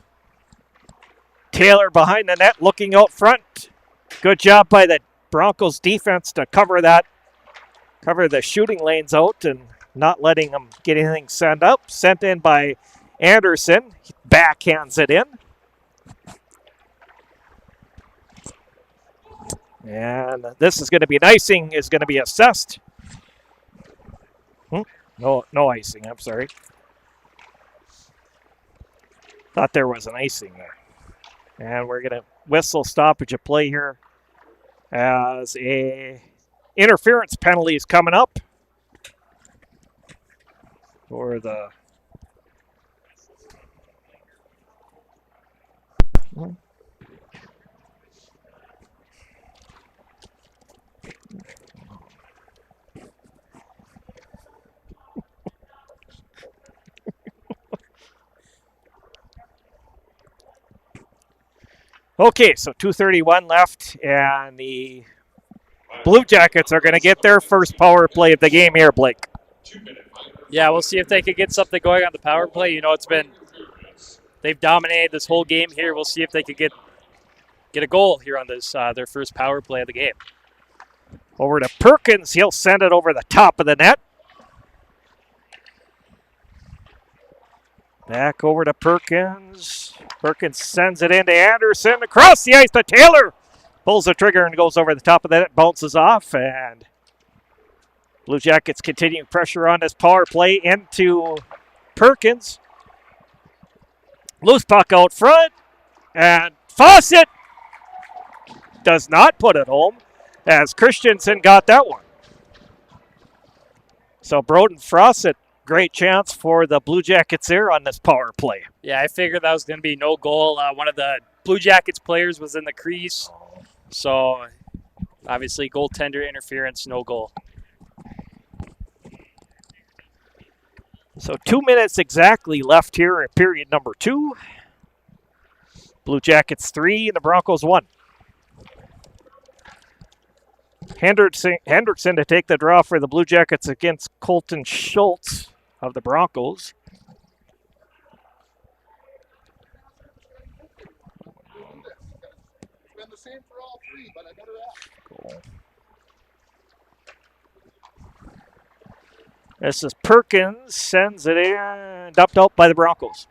Taylor behind the net, looking out front. Good job by the Broncos defense to cover the shooting lanes out and not letting them get anything sent in by Anderson. He backhands it in. And this is going to be an icing, is going to be assessed. No icing, I'm sorry. Thought there was an icing there. And we're going to whistle stoppage of play here as a interference penalty is coming up for the... Okay, so 2:31 left, and the Blue Jackets are going to get their first power play of the game here, Blake. Yeah, we'll see if they can get something going on the power play. You know, they've dominated this whole game here. We'll see if they can get a goal here on this their first power play of the game. Over to Perkins. He'll send it over the top of the net. Back over to Perkins. Perkins sends it into Anderson. Across the ice to Taylor. Pulls the trigger and goes over the top of that. It bounces off, and Blue Jackets continuing pressure on this power play into Perkins. Loose puck out front, and Fawcett does not put it home as Christensen got that one. So Broden Fawcett, great chance for the Blue Jackets there on this power play. Yeah, I figured that was going to be no goal. One of the Blue Jackets players was in the crease. So, obviously, goaltender interference, no goal. So 2 minutes exactly left here in period number 2. Blue Jackets 3 and the Broncos 1. Hendrickson to take the draw for the Blue Jackets against Colton Schultz of the Broncos. Been the same for all three, but I better ask. This is Perkins, sends it in, dumped out by the Broncos.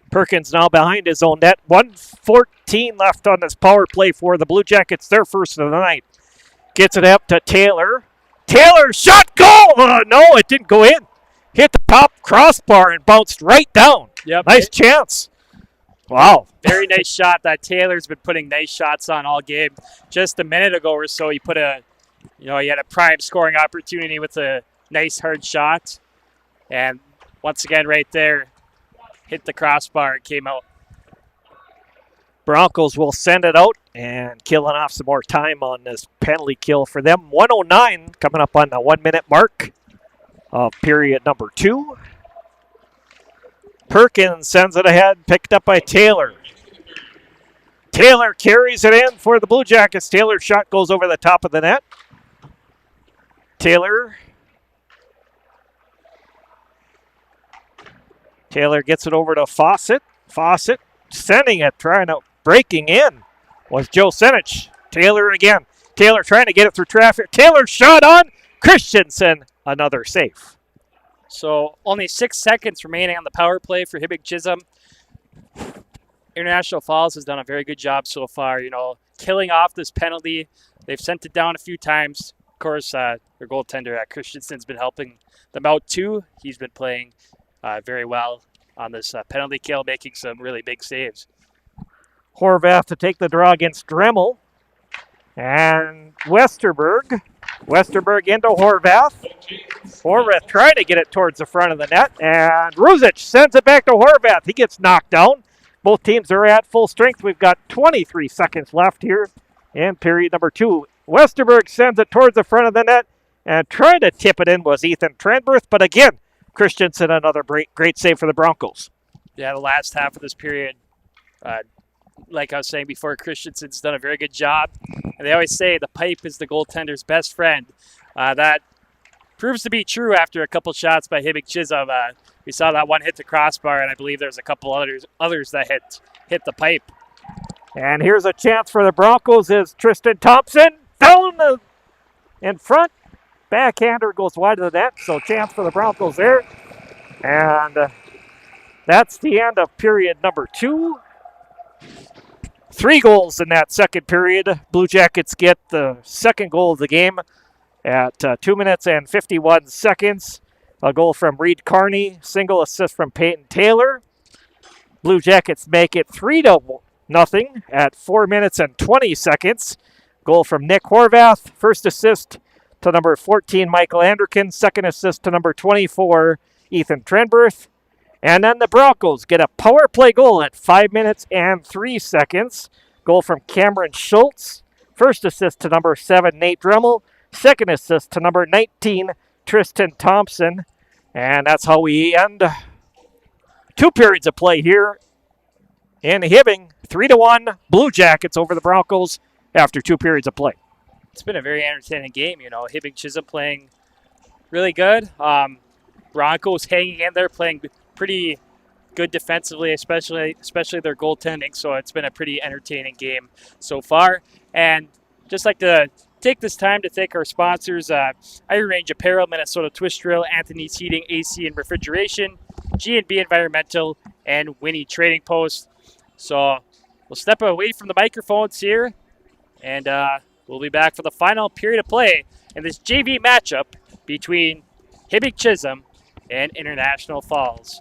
Perkins now behind his own net. 1:14 left on this power play for the Blue Jackets. Their first of the night. Gets it up to Taylor. Taylor shot, goal! No, it didn't go in. Hit the top crossbar and bounced right down. Yep. Nice chance. Wow. Very nice shot. That Taylor's been putting nice shots on all game. Just a minute ago or so, he had a prime scoring opportunity with a nice hard shot. And once again, right there, hit the crossbar. It came out. Broncos will send it out and killing off some more time on this penalty kill for them. 1:09 coming up on the 1 minute mark of period number 2. Perkins sends it ahead, picked up by Taylor. Taylor carries it in for the Blue Jackets. Taylor's shot goes over the top of the net. Taylor gets it over to Fawcett. Fawcett sending it, breaking in was Joe Senich. Taylor again. Taylor trying to get it through traffic. Taylor shot on Christensen. Another save. So only 6 seconds remaining on the power play for Hibbing Chisholm. International Falls has done a very good job so far, killing off this penalty. They've sent it down a few times. Of course, their goaltender, Christensen's been helping them out too. He's been playing very well on this penalty kill, making some really big saves. Horvath to take the draw against Dremel. And Westerberg. Westerberg into Horvath. Horvath trying to get it towards the front of the net. And Ruzic sends it back to Horvath. He gets knocked down. Both teams are at full strength. We've got 23 seconds left here in period number 2. Westerberg sends it towards the front of the net. And trying to tip it in was Ethan Tranberth. But again, Christensen, another great save for the Broncos. Yeah, the last half of this period, like I was saying before, Christensen's done a very good job. And they always say the pipe is the goaltender's best friend. That proves to be true after a couple shots by Hibbing Chisholm. We saw that one hit the crossbar, and I believe there's a couple others that hit the pipe. And here's a chance for the Broncos is Tristan Thompson down in front. Backhander goes wide of the net, so chance for the Broncos there. And that's the end of period number 2. 3 goals in that second period. Blue Jackets get the second goal of the game at 2 minutes and 51 seconds. A goal from Reed Carney, single assist from Peyton Taylor. Blue Jackets make it 3-0 at 4 minutes and 20 seconds. Goal from Nick Horvath. First assist to number 14, Michael Anderkin. Second assist to number 24, Ethan Trenberth. And then the Broncos get a power play goal at 5 minutes and 3 seconds. Goal from Cameron Schultz. First assist to number 7, Nate Dremel. Second assist to number 19, Tristan Thompson. And that's how we end 2 periods of play here in Hibbing. 3-1 Blue Jackets over the Broncos after 2 periods of play. It's been a very entertaining game. Hibbing Chisholm playing really good. Broncos hanging in there, playing pretty good defensively, especially their goaltending. So it's been a pretty entertaining game so far. And just like to take this time to thank our sponsors, Iron Range Apparel, Minnesota Twist Drill, Anthony's Heating, AC and Refrigeration, G&B Environmental, and Winnie Trading Post. So we'll step away from the microphones here, and we'll be back for the final period of play in this JV matchup between Hibbing Chisholm and International Falls.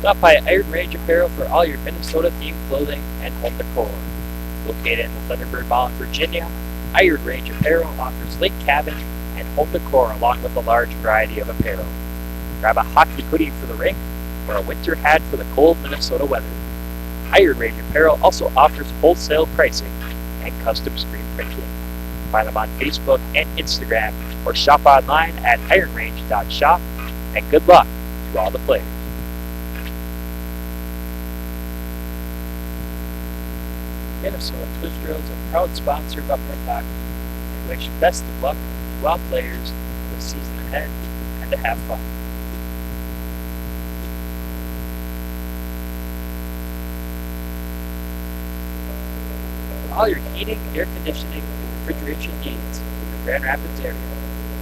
Stop by Iron Range Apparel for all your Minnesota-themed clothing and home decor. Located in Thunderbird Mall in Virginia, Iron Range Apparel offers lake cabin and home decor along with a large variety of apparel. Grab a hockey hoodie for the rink or a winter hat for the cold Minnesota weather. Iron Range Apparel also offers wholesale pricing and custom screen printing. Find them on Facebook and Instagram or shop online at ironrange.shop, and good luck to all the players. Minnesota Twist Drills, a proud sponsor of Upright Hockey, and wish best of luck to all players for the season ahead and to have fun. For all your heating, air conditioning, and refrigeration needs in the Grand Rapids area,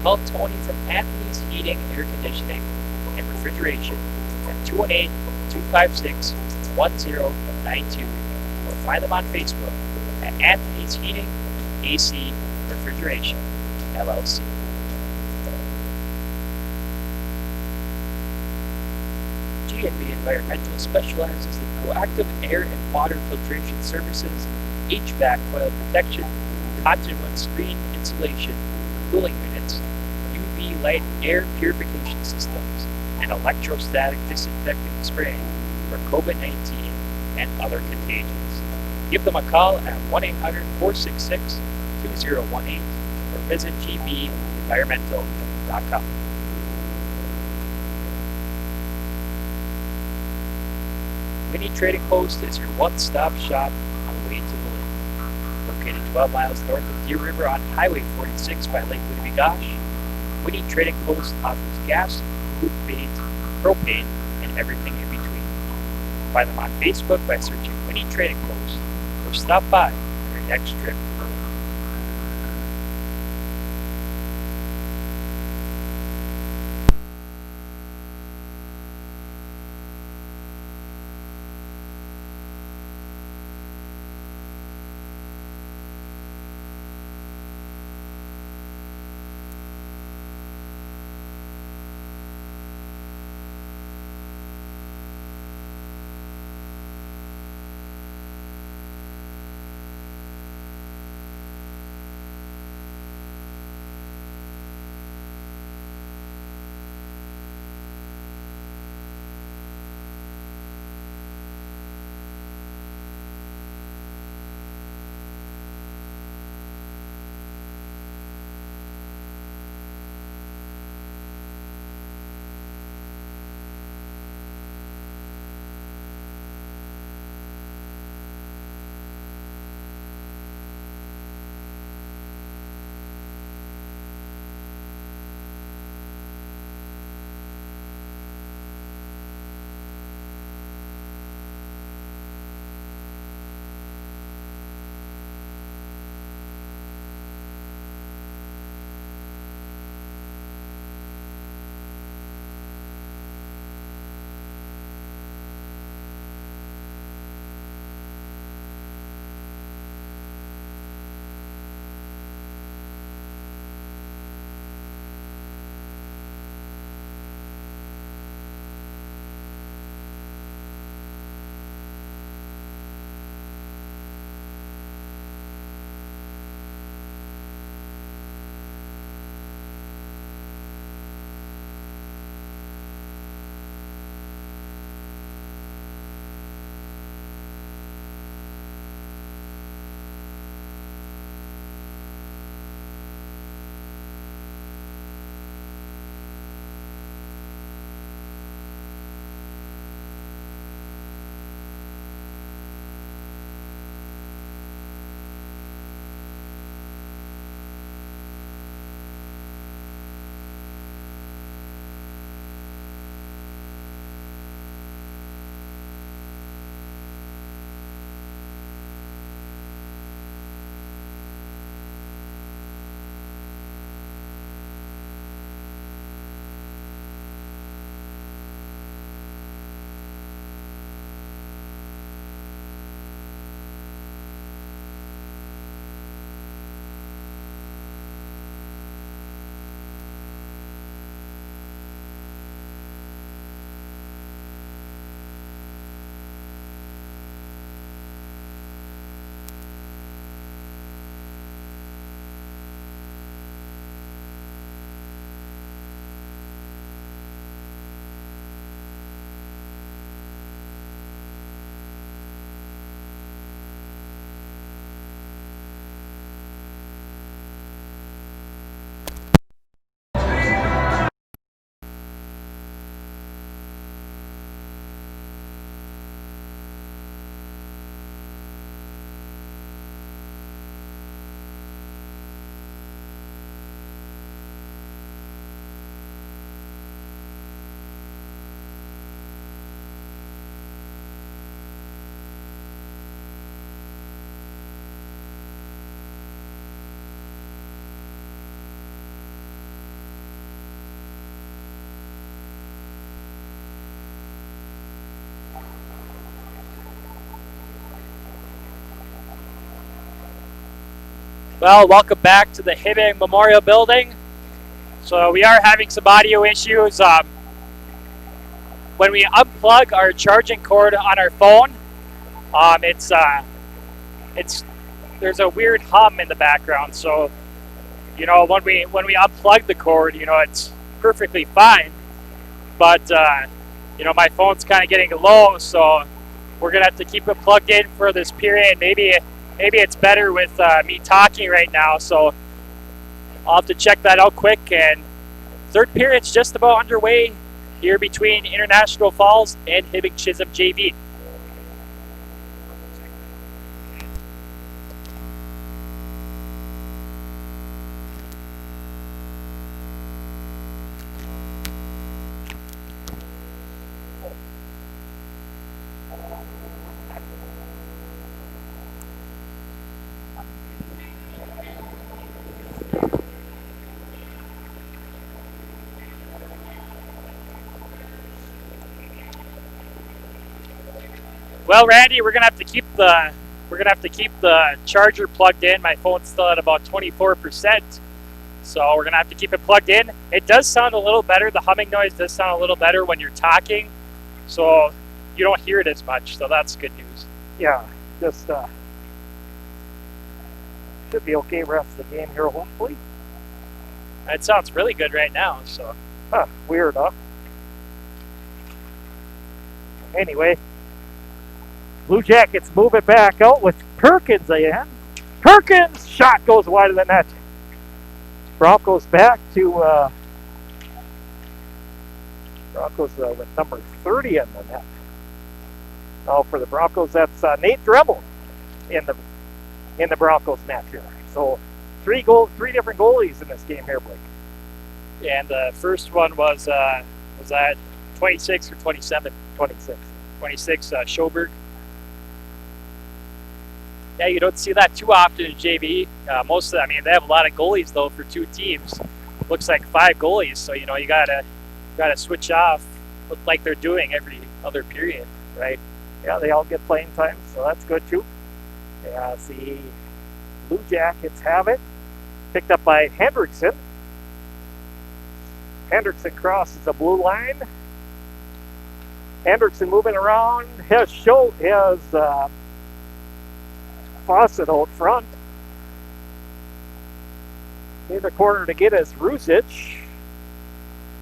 call Tony from Anthony's Heating, Air Conditioning, and Refrigeration at 218-256-1092 or find them on Facebook at Anthony's Heating, AC, Refrigeration, LLC. G&B Environmental specializes in proactive air and water filtration services, HVAC coil protection, cottonwood screen insulation, cooling units, UV light air purification systems, and electrostatic disinfectant spraying for COVID-19 and other contagions. Give them a call at 1-800-466-2018 or visit gbenvironmental.com. Winnie Trading Post is your one-stop shop on the way to the lake. Located 12 miles north of Deer River on Highway 46 by Lake Winnebagosh, Winnie Trading Post offers gas, food, bait, propane, and everything in between. Find them on Facebook by searching Winnie Trading Post or stop by on your next trip to the lake. Well, welcome back to the Hibbing Memorial Building. So we are having some audio issues. When we unplug our charging cord on our phone, there's a weird hum in the background. So, you know, when we unplug the cord, you know, it's perfectly fine. But you know, my phone's kind of getting low, so we're gonna have to keep it plugged in for this period. Maybe it's better with me talking right now, so I'll have to check that out quick. And third period's just about underway here between International Falls and Hibbing Chisholm JV. Well, Randy, we're gonna have to keep the charger plugged in. My phone's still at about 24%, so we're gonna have to keep it plugged in. It does sound a little better. The humming noise does sound a little better when you're talking, so you don't hear it as much. So that's good news. Yeah, just should be okay rest of the game here, hopefully. It sounds really good right now. So, weird, huh? Anyway. Blue Jackets move it back out with Perkins again. Perkins! Shot goes wide of the net. Broncos back to Broncos with number 30 in the net. Now for the Broncos, that's Nate Dremel in the Broncos net here. So three different goalies in this game here, Blake. And the first one was that 26 or 27? 26. 26, Schoberg. Yeah, you don't see that too often in JV. Most of them, I mean, they have a lot of goalies though for two teams. Looks like 5 goalies, so you know you gotta switch off, look like they're doing every other period, right? Yeah, they all get playing time, so that's good too. Yeah, the Blue Jackets have it, picked up by Hendrickson. Hendrickson crosses the blue line. Hendrickson moving around. His Fawcett out front. In the corner to get his Rusich.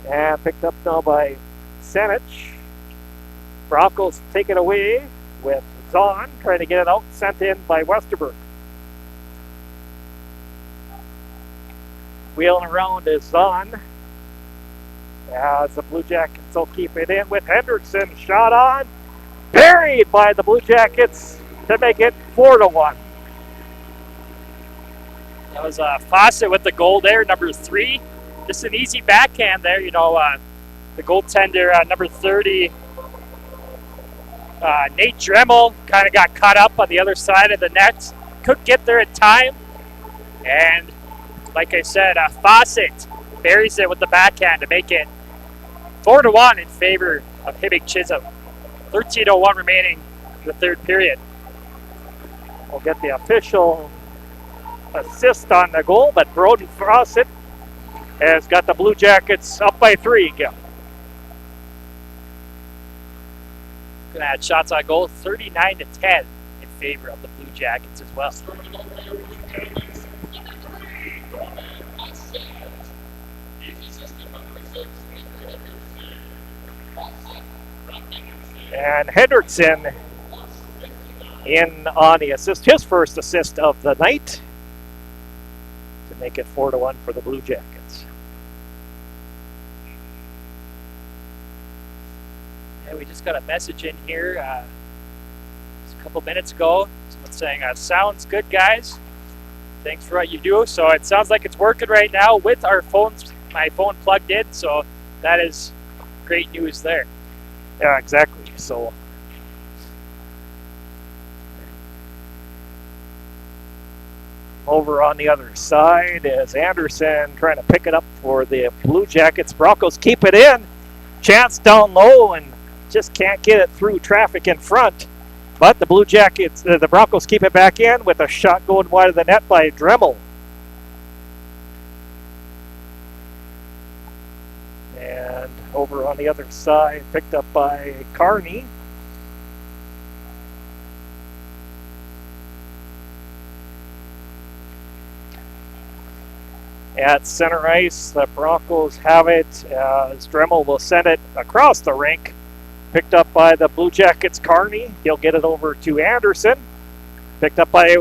And picked up now by Senich. Broncos take it away with Zahn trying to get it out, sent in by Westerberg. Wheeling around is Zahn. As the Blue Jackets will keep it in with Hendrickson. Shot on. Buried by the Blue Jackets to make it 4-1. That was Fawcett with the goal there, number 3. Just an easy backhand there, you know. The goaltender, number 30, Nate Dremel, kind of got caught up on the other side of the net. Couldn't get there in time. And like I said, Fawcett buries it with the backhand to make it 4-1 in favor of Hibbing Chisholm. 13:01 remaining in the third period. We'll get the official assist on the goal, but Broden Fawcett has got the Blue Jackets up by 3 again. Gonna add shots on goal, 39-10 in favor of the Blue Jackets as well. And Hendrickson in on the assist, his first assist of the night, to make it 4-1 for the Blue Jackets. Yeah, we just got a message in here just a couple minutes ago. Someone saying, sounds good, guys. Thanks for what you do. So it sounds like it's working right now with our phones, my phone plugged in. So that is great news there. Yeah, exactly. So over on the other side is Anderson trying to pick it up for the Blue Jackets. Broncos keep it in. Chance down low and just can't get it through traffic in front. But the Blue Jackets, the Broncos keep it back in with a shot going wide of the net by Dremel. And over on the other side, picked up by Kearney. At center ice, the Broncos have it as Dremel will send it across the rink. Picked up by the Blue Jackets, Kearney. He'll get it over to Anderson. Picked up by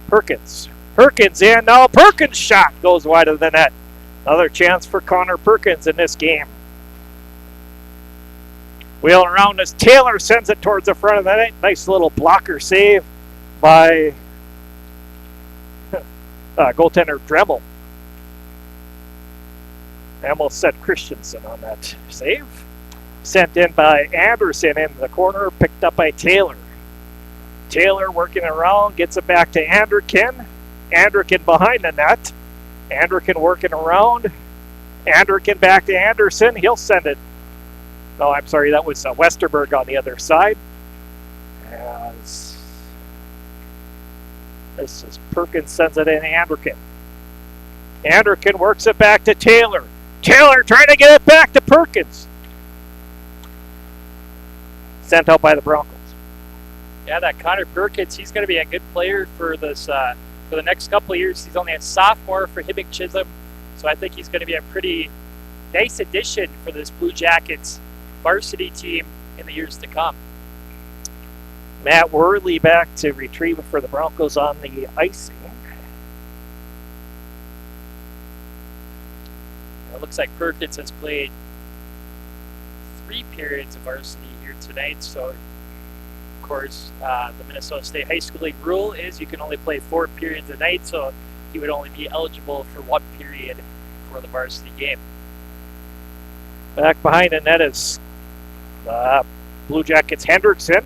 Perkins. Perkins in. Now Perkins' shot goes wide of the net. Another chance for Connor Perkins in this game. Wheel around as Taylor sends it towards the front of the net. Nice little blocker save by goaltender Dremel. And we'll set Christensen on that save. Sent in by Anderson in the corner, picked up by Taylor. Taylor working around, gets it back to Anderkin. Anderkin behind the net. Anderkin working around. Anderkin back to Anderson. He'll send it. No, I'm sorry, that was Westerberg on the other side. As this is Perkins sends it in Anderkin. Anderkin works it back to Taylor. Taylor trying to get it back to Perkins. Sent out by the Broncos. Yeah, that Connor Perkins, he's going to be a good player for this for the next couple of years. He's only a sophomore for Hibbing Chisholm, so I think he's going to be a pretty nice addition for this Blue Jackets varsity team in the years to come. Matt Worley back to retrieve it for the Broncos on the icing. It looks like Perkins has played 3 periods of varsity here tonight, so of course the Minnesota State High School League rule is you can only play 4 periods a night, so he would only be eligible for 1 period for the varsity game. Back behind the net is Blue Jackets Hendrickson.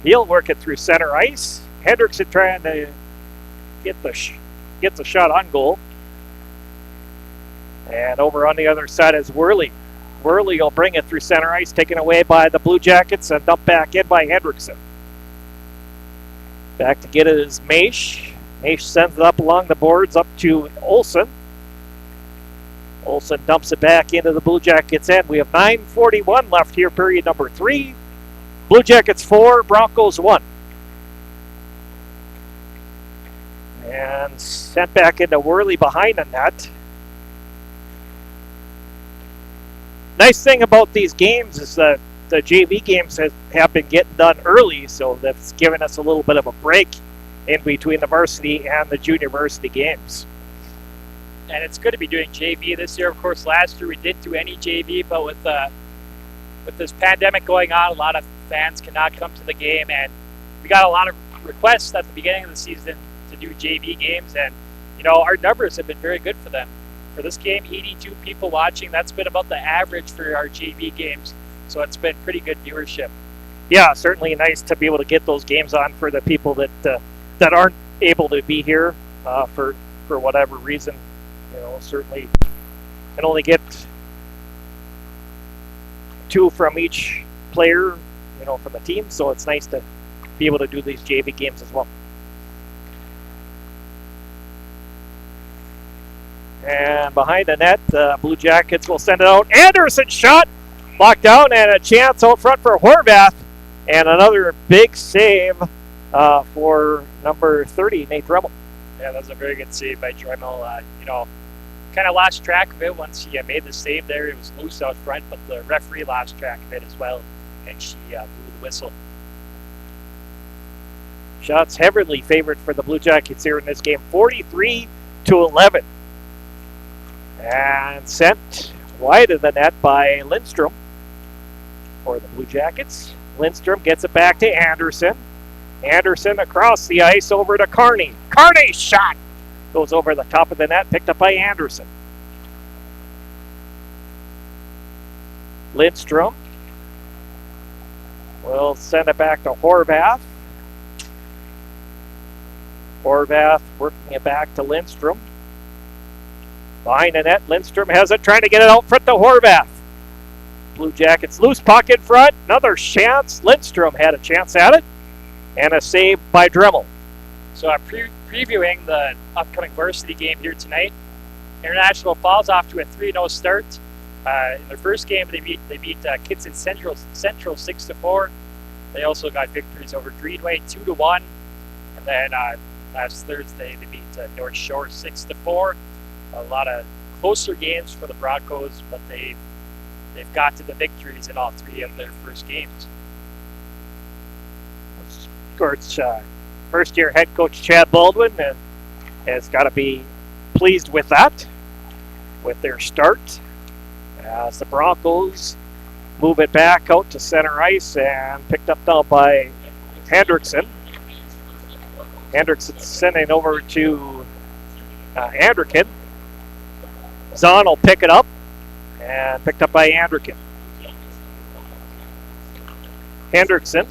He'll work it through center ice. Hendrickson trying to get the shot on goal. And over on the other side is Worley. Worley will bring it through center ice, taken away by the Blue Jackets and dumped back in by Hendrickson. Back to get it is Maish. Maish sends it up along the boards up to Olsen. Olsen dumps it back into the Blue Jackets end. We have 9:41 left here, period number 3. Blue Jackets 4, Broncos 1. And sent back into Worley behind the net. Nice thing about these games is that the JV games have been getting done early, so that's given us a little bit of a break in between the varsity and the junior varsity games. And it's good to be doing JV this year. Of course, last year we didn't do any JV, but with this pandemic going on, a lot of fans cannot come to the game, and we got a lot of requests at the beginning of the season to do JV games, and our numbers have been very good for them. For this game, 82 people watching. That's been about the average for our JV games, so it's been pretty good viewership. Yeah, certainly nice to be able to get those games on for the people that aren't able to be here for whatever reason. Certainly can only get 2 from each player, from the team, so it's nice to be able to do these JV games as well. And behind the net, the Blue Jackets will send it out. Anderson shot, locked down, and a chance out front for Horvath. And another big save for number 30, Nate Dremel. Yeah, that was a very good save by Dremel. Kind of lost track of it once he made the save there. It was loose out front, but the referee lost track of it as well, and she blew the whistle. Shots heavily favored for the Blue Jackets here in this game, 43-11. And sent wide of the net by Lindstrom for the Blue Jackets. Lindstrom gets it back to Anderson. Anderson across the ice over to Kearney. Kearney's shot goes over the top of the net, picked up by Anderson. Lindstrom will send it back to Horvath. Horvath working it back to Lindstrom. Behind the net, Lindstrom has it, trying to get it out front to Horvath. Blue Jackets loose puck in front. Another chance. Lindstrom had a chance at it. And a save by Dremel. So previewing the upcoming varsity game here tonight, International Falls off to a 3-0 start. In their first game, they beat Kitson Central 6-4. They also got victories over Greenway 2-1, and then last Thursday they beat North Shore 6-4. A lot of closer games for the Broncos, but they've got to the victories in all three of their first games. Of course, first-year head coach Chad Baldwin has got to be pleased with that, with their start, as the Broncos move it back out to center ice and picked up now by Hendrickson. Hendrickson sending over to Anderkin. Zahn will pick it up and picked up by Anderkin. Hendrickson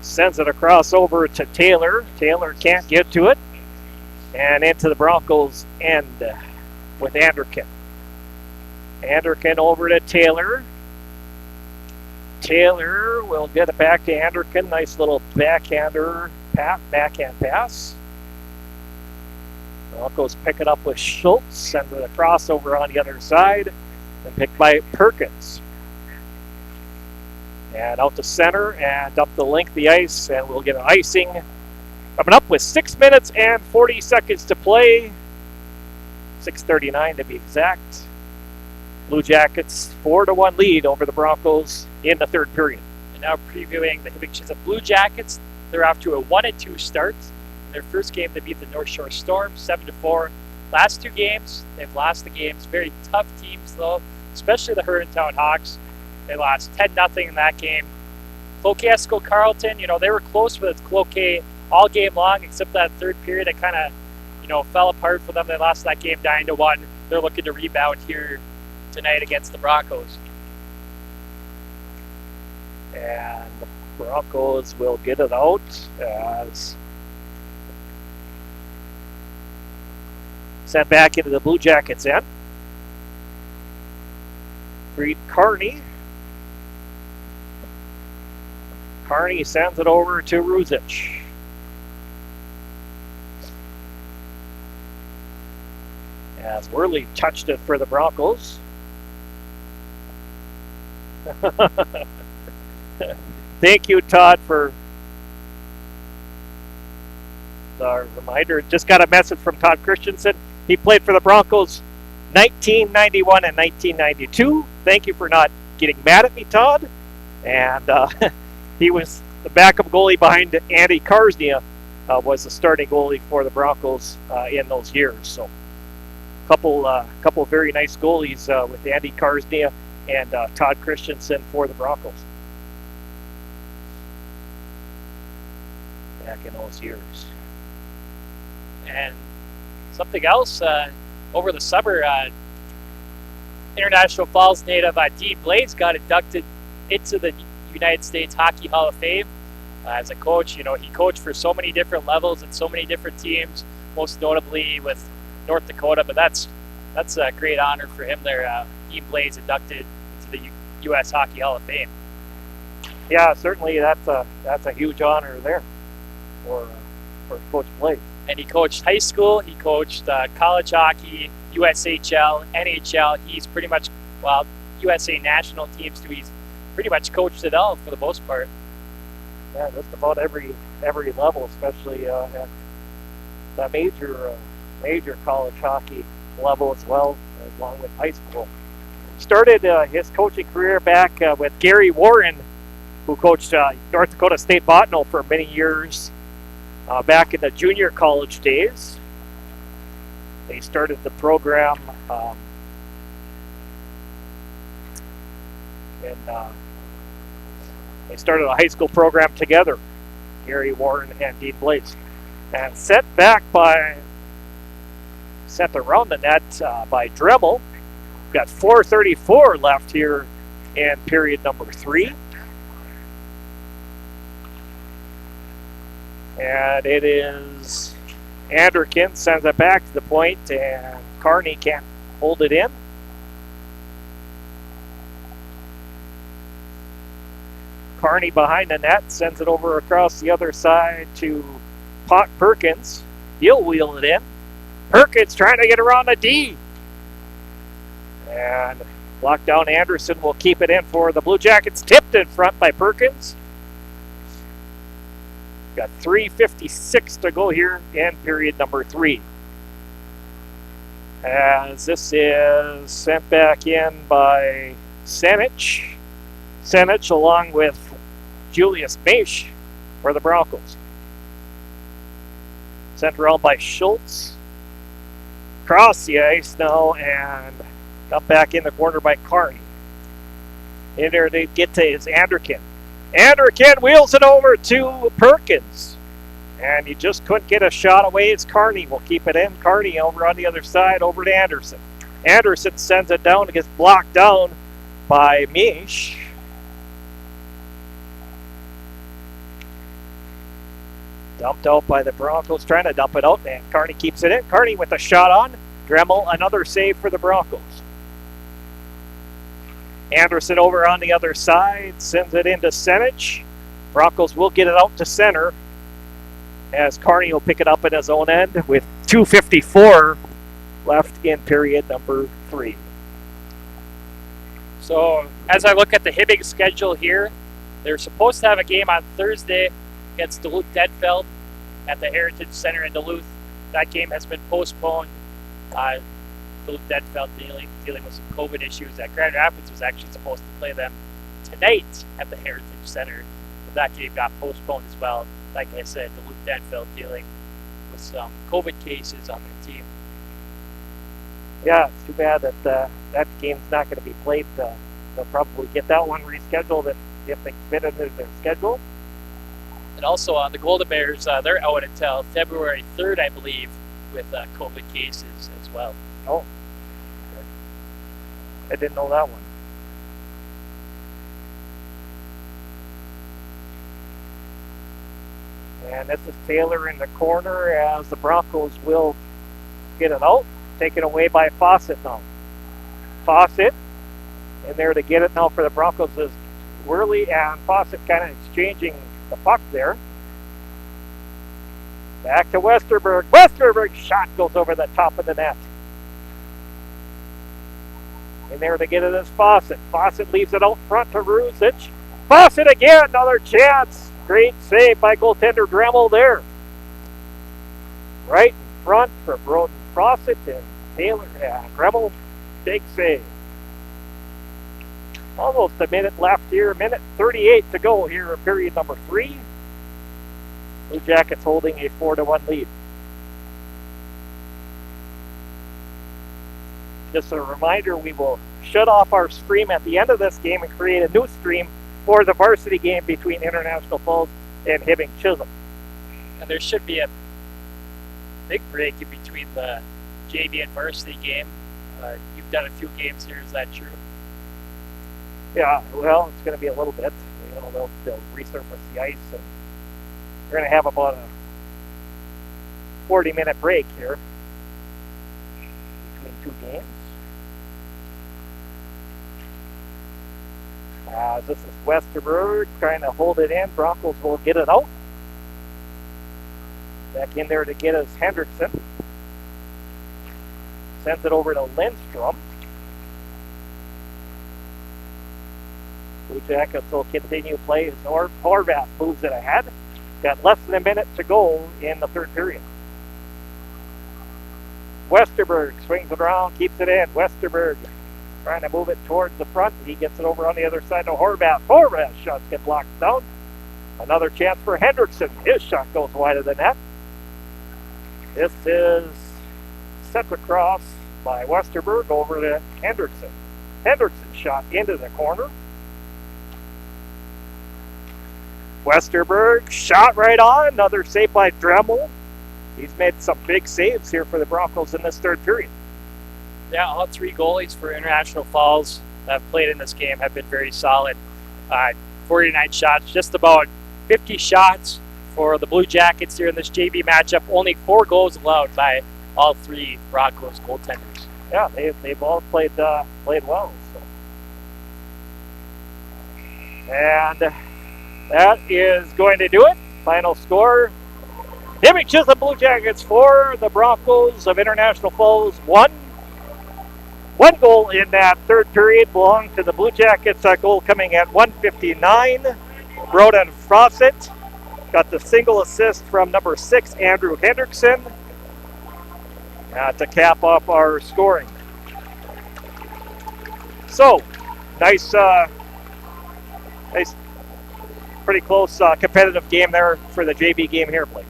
sends it across over to Taylor. Taylor can't get to it. And into the Broncos' end with Anderkin. Anderkin over to Taylor. Taylor will get it back to Anderkin. Nice little backhand pass. Broncos pick it up with Schultz. Send it across over on the other side. And picked by Perkins. And out to center and up the length of the ice. And we'll get an icing coming up with 6 minutes and 40 seconds to play. 6:39 to be exact. Blue Jackets 4-1 lead over the Broncos in the third period. And now previewing the Hibbing Chisholm Blue Jackets. They're off to a 1-2 start. In their first game, they beat the North Shore Storm 7-4. Last two games, they've lost the games. Very tough teams, though, especially the Hermantown Hawks. They lost 10-0 in that game. Cloquet Esco Carleton, they were close with Cloquet all game long, except that third period. It kind of, fell apart for them. They lost that game 9-1. They're looking to rebound here tonight against the Broncos. And the Broncos will get it out as sent back into the Blue Jackets end. Reed Carney. Carney sends it over to Ruzic. As Worley touched it for the Broncos. Thank you, Todd, for the reminder. Just got a message from Todd Christensen. He played for the Broncos 1991 and 1992. Thank you for not getting mad at me, Todd. And he was the backup goalie behind Andy Karsnia, was the starting goalie for the Broncos in those years. So couple very nice goalies with Andy Karsnia and Todd Christensen for the Broncos back in those years. And something else, over the summer, International Falls native Dean Blaze got inducted into the United States Hockey Hall of Fame. As a coach, he coached for so many different levels and so many different teams, most notably with North Dakota, but that's a great honor for him there. Dean Blaze inducted into the U.S. Hockey Hall of Fame. Yeah, certainly that's a huge honor there for Coach Blaze. And he coached high school, he coached college hockey, USHL, NHL. He's pretty much, USA national teams too. He's pretty much coached it all for the most part. Yeah, just about every level, especially at the major college hockey level as well, along with high school. Started his coaching career back with Gary Warren, who coached North Dakota State Bottineau for many years back in the junior college days. They started the program they started a high school program together, Gary Warren and Dean Blaze. And sent around the net by Dremel. Got 4:34 left here in period number 3. And it is Anderkin sends it back to the point, and Carney can't hold it in. Carney behind the net sends it over across the other side to Perkins. He'll wheel it in. Perkins trying to get around the D. And lockdown Anderson will keep it in for the Blue Jackets. Tipped in front by Perkins. Got 3:56 to go here in period number 3. As this is sent back in by Senich. Senich along with Julius Maish for the Broncos. Sent around by Schultz. Across the ice now and up back in the corner by Carney. In there they get to is Anderkin. Anderkin wheels it over to Perkins. And he just couldn't get a shot away. It's Carney will keep it in. Carney over on the other side over to Anderson. Anderson sends it down and gets blocked down by Mish. Dumped out by the Broncos, trying to dump it out, and Carney keeps it in. Carney with a shot on. Dremel, another save for the Broncos. Anderson over on the other side, sends it into Senich. Broncos will get it out to center, as Carney will pick it up in his own end with 2:54 left in period number 3. So as I look at the Hibbing schedule here, they're supposed to have a game on Thursday against Duluth-Denfeld at the Heritage Center in Duluth. That game has been postponed. Duluth-Denfeld dealing with some COVID issues. Grand Rapids was actually supposed to play them tonight at the Heritage Center, but that game got postponed as well. Like I said, Duluth-Denfeld dealing with some COVID cases on their team. Yeah, it's too bad that that game's not going to be played. They'll probably get that one rescheduled if they fit into their schedule. And also on the Golden Bears, they're out until February 3rd, I believe, with COVID cases as well. Oh, okay. I didn't know that one. And this is Taylor in the corner as the Broncos will get it out. Taken away by Fawcett now. Fawcett in there to get it now for the Broncos is Worley and Fawcett kind of exchanging the puck there. Back to Westerberg. Westerberg's shot goes over the top of the net. In there to get it is Fawcett. Fawcett leaves it out front to Ruzic. Fawcett again, another chance. Great save by goaltender Dremel there. Right in front for Broden Fawcett and Taylor. Dremel, big save. Almost a minute left here. Minute 38 to go here in period number 3. Blue Jackets holding a 4-1 lead. Just a reminder, we will shut off our stream at the end of this game and create a new stream for the varsity game between International Falls and Hibbing Chisholm. And there should be a big break in between the JV and varsity game. You've done a few games here, is that true? Yeah, well, it's going to be a little bit. You know, they'll resurface the ice, and we're going to have about a 40-minute break here between 2 games. This is Westerberg trying to hold it in. Broncos will get it out. Back in there to get us Hendrickson. Sends it over to Lindstrom. Blue Jackets will continue play as Horvath moves it ahead. Got less than a minute to go in the 3rd period. Westerberg swings it around, keeps it in. Westerberg trying to move it towards the front. He gets it over on the other side to Horvath. Horvath's shots get blocked down. Another chance for Hendrickson. His shot goes wide of the net. This is sent across by Westerberg over to Hendrickson. Hendrickson's shot into the corner. Westerberg shot right on. Another save by Dremel. He's made some big saves here for the Broncos in this 3rd period. Yeah, all 3 goalies for International Falls that have played in this game have been very solid. 49 shots, just about 50 shots for the Blue Jackets here in this JV matchup. Only 4 goals allowed by all 3 Broncos goaltenders. Yeah, they've all played well. So. And that is going to do it. Final score: Hibbing Chisholm Blue Jackets 4, the Broncos of International Falls 1. One goal in that third period belonged to the Blue Jackets. That goal coming at 1:59. Broden Fawcett got the single assist from number 6, Andrew Hendrickson, to cap off our scoring. So, nice, pretty close competitive game there for the JV game here, Blake.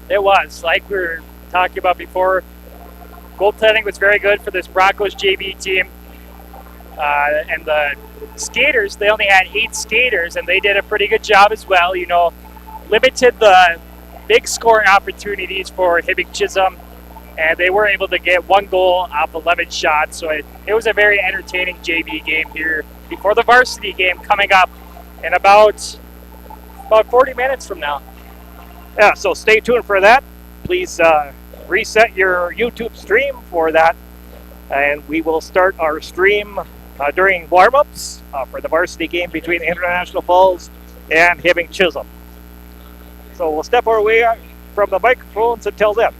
It was, like we were talking about before, goaltending was very good for this Broncos JV team. And the skaters, they only had 8 skaters, and they did a pretty good job as well. You know, limited the big scoring opportunities for Hibbing Chisholm, and they were able to get 1 goal off 11 shots. So it was a very entertaining JV game here before the varsity game coming up in about 40 minutes from now. Yeah, so stay tuned for that. Please reset your YouTube stream for that, and we will start our stream during warm-ups for the varsity game between International Falls and Hibbing Chisholm. So we'll step our way from the microphones until then.